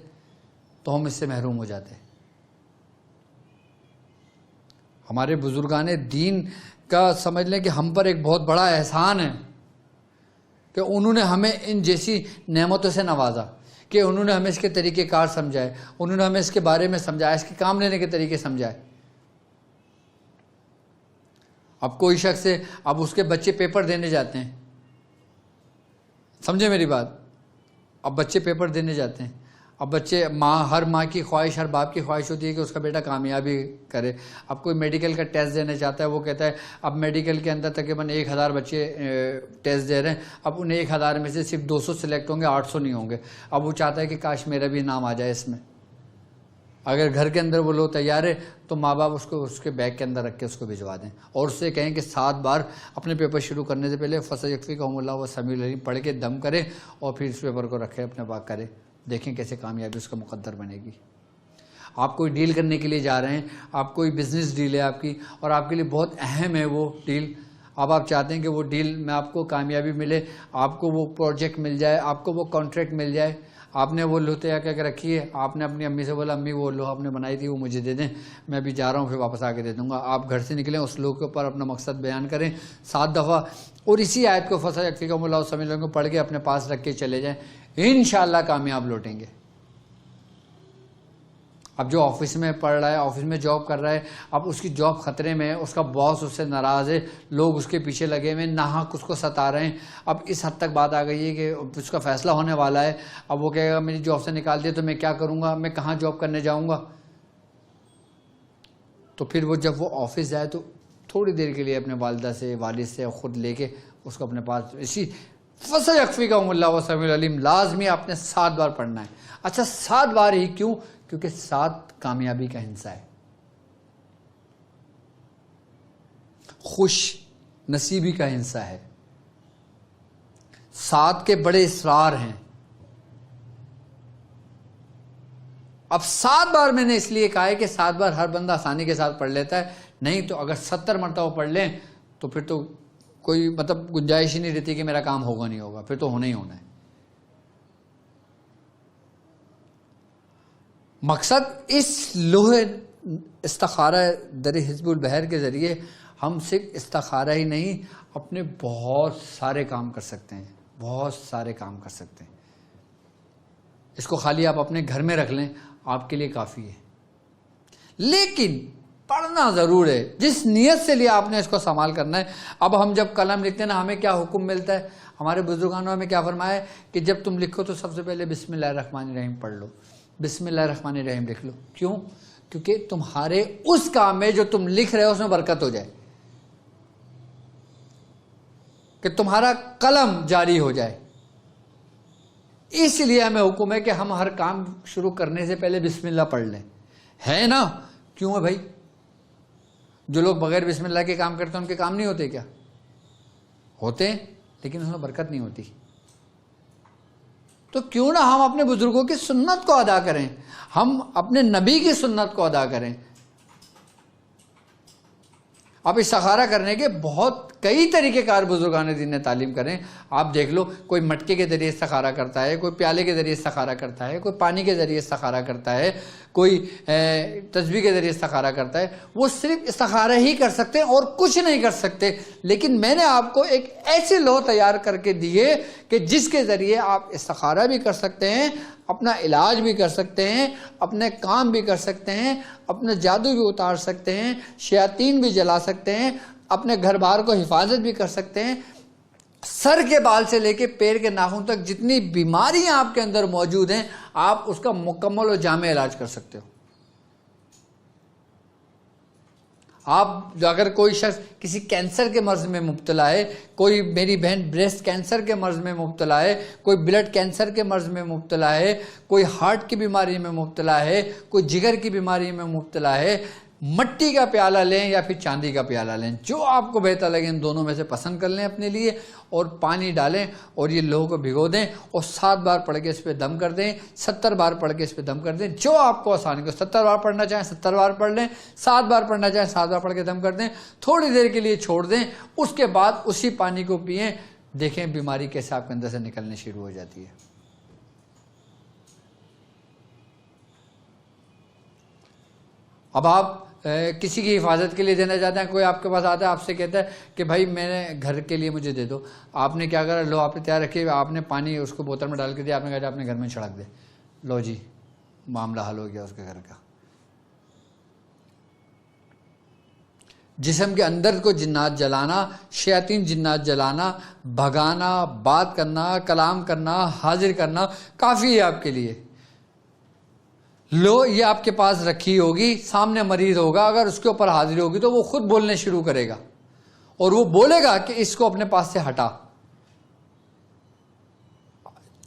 Speaker 1: تو ہم اس سے محروم ہو جاتے. ہمارے بزرگان دین کا سمجھ لیں کہ ہم پر ایک بہت بڑا احسان ہے کہ انہوں نے ہمیں ان جیسی نعمتوں سے نوازا، کہ انہوں نے ہمیں اس کے طریقہ کار سمجھائے، انہوں نے ہمیں اس کے بارے میں سمجھایا، اس کے کام لینے کے طریقے سمجھائے. اب کوئی شخص ہے، اب اس کے بچے پیپر دینے جاتے ہیں، سمجھے میری بات، اب بچے پیپر دینے جاتے ہیں، اب بچے ہر ماں کی خواہش، ہر باپ کی خواہش ہوتی ہے کہ اس کا بیٹا کامیابی کرے. اب کوئی میڈیکل کا ٹیسٹ دینے چاہتا ہے، وہ کہتا ہے اب میڈیکل کے اندر تقریباً 1000 بچے ٹیسٹ دے رہے ہیں، اب ان 1000 میں سے صرف 200 سلیکٹ ہوں گے، 800 نہیں ہوں گے. اب وہ چاہتا ہے کہ کاش میرا بھی نام آ جائے اس میں. اگر گھر کے اندر وہ لوگ تیار ہے تو ماں باپ اس کے بیگ کے اندر رکھ کے اس کو بھجوا دیں اور اس سے کہیں کہ 7 بار اپنے پیپر شروع کرنے سے پہلے فَسَيَكْفِيكَهُمُ اللَّهُ وَالسَّمِيعُ الْعَلِيمُ پڑھ کے دم کرے اور پھر اس پیپر کو رکھے اپنے پاس کرے. دیکھیں کیسے کامیابی اس کا مقدر بنے گی. آپ کوئی ڈیل کرنے کے لیے جا رہے ہیں، آپ کوئی بزنس ڈیل ہے آپ کی، اور آپ کے لیے بہت اہم ہے وہ ڈیل. اب آپ چاہتے ہیں کہ وہ ڈیل میں آپ کو کامیابی ملے، آپ کو وہ پروجیکٹ مل جائے، آپ کو وہ کانٹریکٹ مل جائے. آپ نے وہ لو تیار کر کے رکھی ہے، آپ نے اپنی امی سے بولا امی وہ لو آپ نے بنائی تھی وہ مجھے دے دیں، میں بھی جا رہا ہوں پھر واپس آ کے دے دوں گا. آپ گھر سے نکلیں، اس لوگ کے اوپر اپنا مقصد بیان کریں 7 دفعہ اور اسی آیت کو فَسَيَكْفِيكَهُمُ اللَّهُ وَالسَّمِيعُ الْعَلِيمُ پڑھ کے اپنے پاس رکھ کے چلے جائیں، انشاءاللہ کامیاب لوٹیں گے. اب جو آفس میں پڑھ رہا ہے، آفس میں جاب کر رہا ہے، اب اس کی جاب خطرے میں ہے، اس کا باس اس سے ناراض ہے، لوگ اس کے پیچھے لگے ہوئے ہیں، ناحق اس کو ستا رہے ہیں. اب اس حد تک بات آ گئی ہے کہ اس کا فیصلہ ہونے والا ہے. اب وہ کہے گا میری جاب سے نکال دیا تو میں کیا کروں گا، میں کہاں جاب کرنے جاؤں گا. تو پھر وہ جب وہ آفس جائے تو تھوڑی دیر کے لیے اپنے والدہ سے، والد سے خود لے کے اس کو اپنے پاس اسی فَسَيَكْفِيكَهُمُ اللَّهُ وَالسَّمِيعُ الْعَلِيمُ لازمی آپ نے 7 بار پڑھنا ہے. اچھا 7 بار ہی کیوں؟ کیونکہ 7 کامیابی کا ہندسہ ہے، خوش نصیبی کا ہندسہ ہے. 7 کے بڑے اسرار ہیں. اب 7 بار میں نے اس لیے کہا ہے کہ 7 بار ہر بندہ آسانی کے ساتھ پڑھ لیتا ہے، نہیں تو اگر 70 مرتبہ پڑھ لیں تو پھر تو کوئی گنجائش ہی نہیں رہتی کہ میرا کام ہوگا نہیں ہوگا، پھر تو ہونا ہی ہونا ہے. مقصد اس لوح استخارہ در حزب البحر کے ذریعے ہم صرف استخارہ ہی نہیں، اپنے بہت سارے کام کر سکتے ہیں، بہت سارے کام کر سکتے ہیں. اس کو خالی آپ اپنے گھر میں رکھ لیں، آپ کے لیے کافی ہے. لیکن پڑھنا ضرور ہے، جس نیت سے لیے آپ نے اس کو استعمال کرنا ہے. اب ہم جب قلم لکھتے ہیں نا، ہمیں کیا حکم ملتا ہے؟ ہمارے بزرگان نے ہمیں کیا فرمایا ہے کہ جب تم لکھو تو سب سے پہلے بسم اللہ الرحمن الرحیم پڑھ لو، بسم اللہ الرحمن الرحیم لکھ لو. کیوں؟ کیونکہ تمہارے اس کام میں جو تم لکھ رہے ہو اس میں برکت ہو جائے، کہ تمہارا قلم جاری ہو جائے. اس لیے ہمیں حکم ہے کہ ہم ہر کام شروع کرنے سے پہلے بسم اللہ پڑھ لیں. ہے نا؟ کیوں ہے بھائی؟ جو لوگ بغیر بسم اللہ کے کام کرتے ہیں ان کے کام نہیں ہوتے کیا؟ ہوتے ہیں، لیکن اس میں برکت نہیں ہوتی. تو کیوں نہ ہم اپنے بزرگوں کی سنت کو ادا کریں، ہم اپنے نبی کی سنت کو ادا کریں. اب استخارہ کرنے کے بہت کئی طریقے کار بزرگان دین نے تعلیم کریں. آپ دیکھ لو، کوئی مٹکے کے ذریعے استخارہ کرتا ہے، کوئی پیالے کے ذریعے استخارہ کرتا ہے، کوئی پانی کے ذریعے استخارہ کرتا ہے، کوئی تسبیح کے ذریعے استخارہ کرتا ہے. وہ صرف استخارہ ہی کر سکتے ہیں اور کچھ نہیں کر سکتے. لیکن میں نے آپ کو ایک ایسی لو تیار کر کے دیے کہ جس کے ذریعے آپ استخارہ بھی کر سکتے ہیں، اپنا علاج بھی کر سکتے ہیں، اپنے کام بھی کر سکتے ہیں، اپنا جادو بھی اتار سکتے ہیں، شیاطین بھی جلا سکتے ہیں، اپنے گھر بار کو حفاظت بھی کر سکتے ہیں. سر کے بال سے لے کے پیر کے ناخن تک جتنی بیماریاں آپ کے اندر موجود ہیں، آپ اس کا مکمل اور جامع علاج کر سکتے ہو. آپ اگر کوئی شخص کسی کینسر کے مرض میں مبتلا ہے، کوئی میری بہن بریسٹ کینسر کے مرض میں مبتلا ہے، کوئی بلڈ کینسر کے مرض میں مبتلا ہے، کوئی ہارٹ کی بیماری میں مبتلا ہے، کوئی جگر کی بیماری میں مبتلا ہے، مٹی کا پیالہ لیں یا پھر چاندی کا پیالہ لیں، جو آپ کو بہتر لگے ان دونوں میں سے پسند کر لیں اپنے لیے، اور پانی ڈالیں اور یہ لوہوں کو بھگو دیں اور 7 بار پڑھ کے اس پہ دم کر دیں، 70 بار پڑھ کے اس پہ دم کر دیں، جو آپ کو آسانی کو. 70 بار پڑھنا چاہیں 70 بار پڑھ لیں، 7 بار پڑھنا چاہیں 7 بار پڑھ کے دم کر دیں، تھوڑی دیر کے لیے چھوڑ دیں، اس کے بعد اسی پانی کو پئیں. دیکھیں بیماری کیسے آپ کے اندر سے نکلنے شروع ہو جاتی ہے. اب آپ کسی کی حفاظت کے لیے دینا چاہتے ہیں، کوئی آپ کے پاس آتا ہے، آپ سے کہتا ہے کہ بھائی میں نے گھر کے لیے مجھے دے دو. آپ نے کیا کرا، لو آپ نے تیار رکھی، آپ نے پانی اس کو بوتل میں ڈال کے دیا، آپ نے کہا اپنے گھر میں چھڑک دے، لو جی معاملہ حل ہو گیا اس کے گھر کا. جسم کے اندر کو جنات جلانا، شیاطین جنات جلانا، بھگانا، بات کرنا، کلام کرنا، حاضر کرنا کافی ہے آپ کے لیے. لو یہ آپ کے پاس رکھی ہوگی، سامنے مریض ہوگا، اگر اس کے اوپر حاضری ہوگی تو وہ خود بولنے شروع کرے گا اور وہ بولے گا کہ اس کو اپنے پاس سے ہٹا.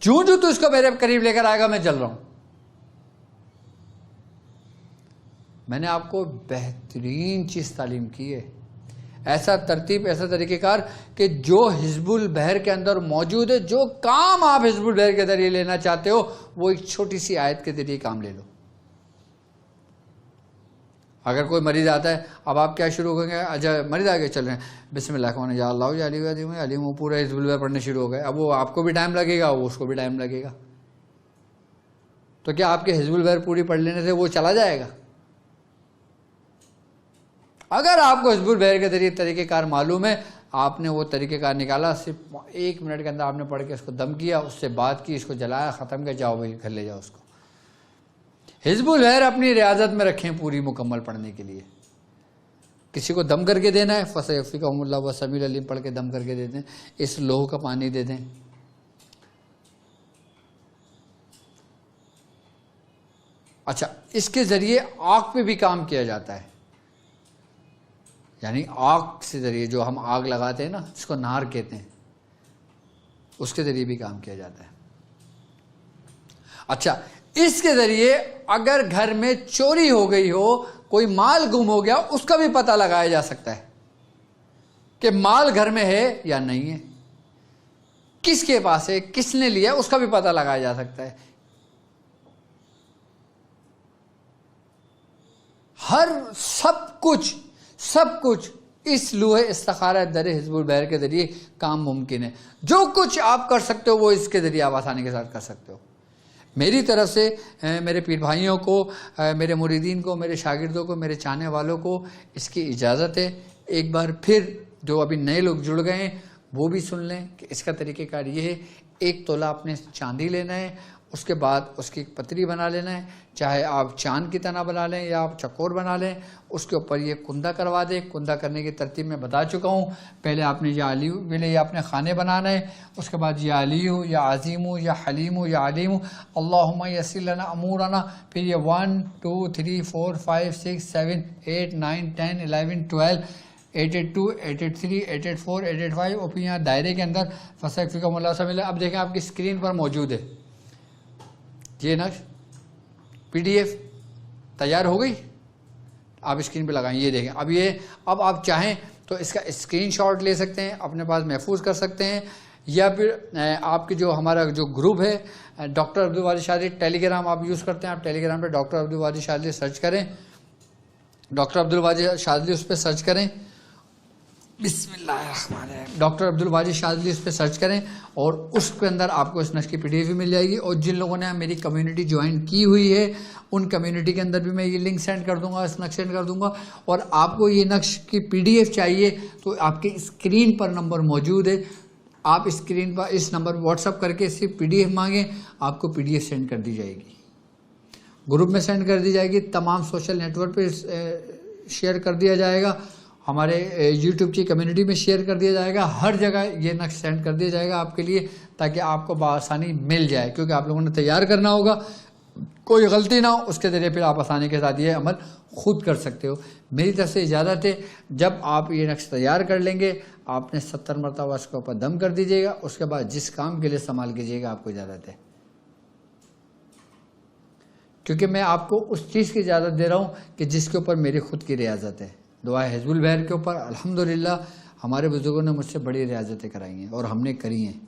Speaker 1: جو تو اس کو میرے قریب لے کر آئے گا میں جل رہا ہوں. میں نے آپ کو بہترین چیز تعلیم کی ہے، ایسا ترتیب، ایسا طریقہ کار کہ جو حزب البحر کے اندر موجود ہے، جو کام آپ حزب البحر کے ذریعے لینا چاہتے ہو وہ ایک چھوٹی سی آیت کے ذریعے کام لے لو. اگر کوئی مریض آتا ہے، اب آپ کیا شروع کریں گے، اچھا مریض آگے چل رہے ہیں، بسم اللہ الرحمن الرحیم یا اللہ یا علی علیم، وہ پورا حزب البحر پڑھنے شروع ہو گئے. اب وہ آپ کو بھی ٹائم لگے گا، وہ اس کو بھی ٹائم لگے گا. تو کیا آپ کے حزب البحر پوری پڑھ لینے سے وہ چلا جائے گا؟ اگر آپ کو حزب البحر کے ذریعے طریقہ کار معلوم ہے، آپ نے وہ طریقہ کار نکالا، صرف 1 منٹ کے اندر آپ نے پڑھ کے اس کو دم کیا، اس سے بات کی، اس کو جلایا، ختم کیا، جاؤ بھائی گھر لے جاؤ اس کو. حزب البحر اپنی ریاضت میں رکھیں پوری مکمل پڑھنے کے لیے. کسی کو دم کر کے دینا ہے، فَسَيَكْفِيكَهُمُ اللَّهُ وَالسَّمِيعُ الْعَلِيمُ پڑھ کے دم کر کے دے دیں، اس لوہ کا پانی دے دیں. اچھا، اس کے ذریعے آگ پہ بھی کام کیا جاتا ہے، یعنی آگ سے ذریعے جو ہم آگ لگاتے ہیں نا، جس کو نار کہتے ہیں، اس کے ذریعے بھی کام کیا جاتا ہے. اچھا، اس کے ذریعے اگر گھر میں چوری ہو گئی ہو، کوئی مال گم ہو گیا، اس کا بھی پتہ لگایا جا سکتا ہے کہ مال گھر میں ہے یا نہیں ہے، کس کے پاس ہے، کس نے لیا، اس کا بھی پتہ لگایا جا سکتا ہے. سب کچھ اس لوح استخارہ در حزب البحر کے ذریعے کام ممکن ہے. جو کچھ آپ کر سکتے ہو وہ اس کے ذریعے آپ آسانی کے ساتھ کر سکتے ہو. میری طرف سے میرے پیر بھائیوں کو، میرے مریدین کو، میرے شاگردوں کو، میرے چاہنے والوں کو اس کی اجازت ہے. ایک بار پھر جو ابھی نئے لوگ جڑ گئے ہیں وہ بھی سن لیں کہ اس کا طریقہ کار یہ ہے. 1 تولہ اپنے چاندی لینا ہے، اس کے بعد اس کی پتری بنا لینا ہے، چاہے آپ چاند کی طرح بنا لیں یا آپ چکور بنا لیں. اس کے اوپر یہ کندہ کروا دیں. کندہ کرنے کی ترتیب میں بتا چکا ہوں. پہلے آپ نے یا علیو، پہلے یہ اپنے خانے بنانا ہے، اس کے بعد یا علیو یا عظیم یا حلیم یا علیم، اللہم یسر لنا امورنا، پھر یہ 1 2 3 4 5 6 7 8 9 10 11 12 882 883 884 885، اور پھر یہاں دائرے کے اندر فَسَيَكْفِيكَهُمُ اللَّهُ سَمِيعًا. اب دیکھیں آپ کی اسکرین پر موجود ہے یہ نقش PDF تیار ہو گئی، آپ اسکرین پہ لگائیں. یہ دیکھیں، اب آپ چاہیں تو اس کا اسکرین شاٹ لے سکتے ہیں، اپنے پاس محفوظ کر سکتے ہیں، یا پھر آپ کے جو ہمارا جو گروپ ہے ڈاکٹر عبدالواجد شاذلی، ٹیلی گرام آپ یوز کرتے ہیں، آپ ٹیلی گرام پہ ڈاکٹر عبدالواجد شاذلی سرچ کریں، ڈاکٹر عبدالواجد شاذلی اس پہ سرچ کریں. بسم اللہ الرحمن الرحیم، ڈاکٹر عبدالواجد شاذلی اس پہ سرچ کریں اور اس کے اندر آپ کو اس نقش کی PDF بھی مل جائے گی. اور جن لوگوں نے میری کمیونٹی جوائن کی ہوئی ہے ان کمیونٹی کے اندر بھی میں یہ لنک سینڈ کر دوں گا، اس نقش سینڈ کر دوں گا. اور آپ کو یہ نقش کی PDF چاہیے تو آپ کے اسکرین پر نمبر موجود ہے، آپ اسکرین پر اس نمبر واٹس اپ کر کے صرف PDF مانگیں، آپ کو PDF سینڈ کر دی جائے گی، گروپ میں سینڈ کر دی جائے گی، تمام سوشل نیٹ ورک پہ شیئر کر دیا جائے گا، ہمارے یوٹیوب کی کمیونٹی میں شیئر کر دیا جائے گا، ہر جگہ یہ نقش سینڈ کر دیا جائے گا آپ کے لیے، تاکہ آپ کو بآسانی مل جائے. کیونکہ آپ لوگوں نے تیار کرنا ہوگا، کوئی غلطی نہ ہو، اس کے ذریعے پھر آپ آسانی کے ساتھ یہ عمل خود کر سکتے ہو. میری طرف سے اجازت ہے. جب آپ یہ نقش تیار کر لیں گے آپ نے 70 مرتبہ اس کے اوپر دم کر دیجیے گا، اس کے بعد جس کام کے لیے استعمال کیجیے گا آپ کو اجازت ہے. کیونکہ میں آپ کو اس چیز کی اجازت دے رہا ہوں کہ جس کے اوپر میری خود کی ریاضت ہے. دعائے حزب البحر کے اوپر الحمدللہ ہمارے بزرگوں نے مجھ سے بڑی ریاضتیں کرائی ہیں اور ہم نے کری ہیں.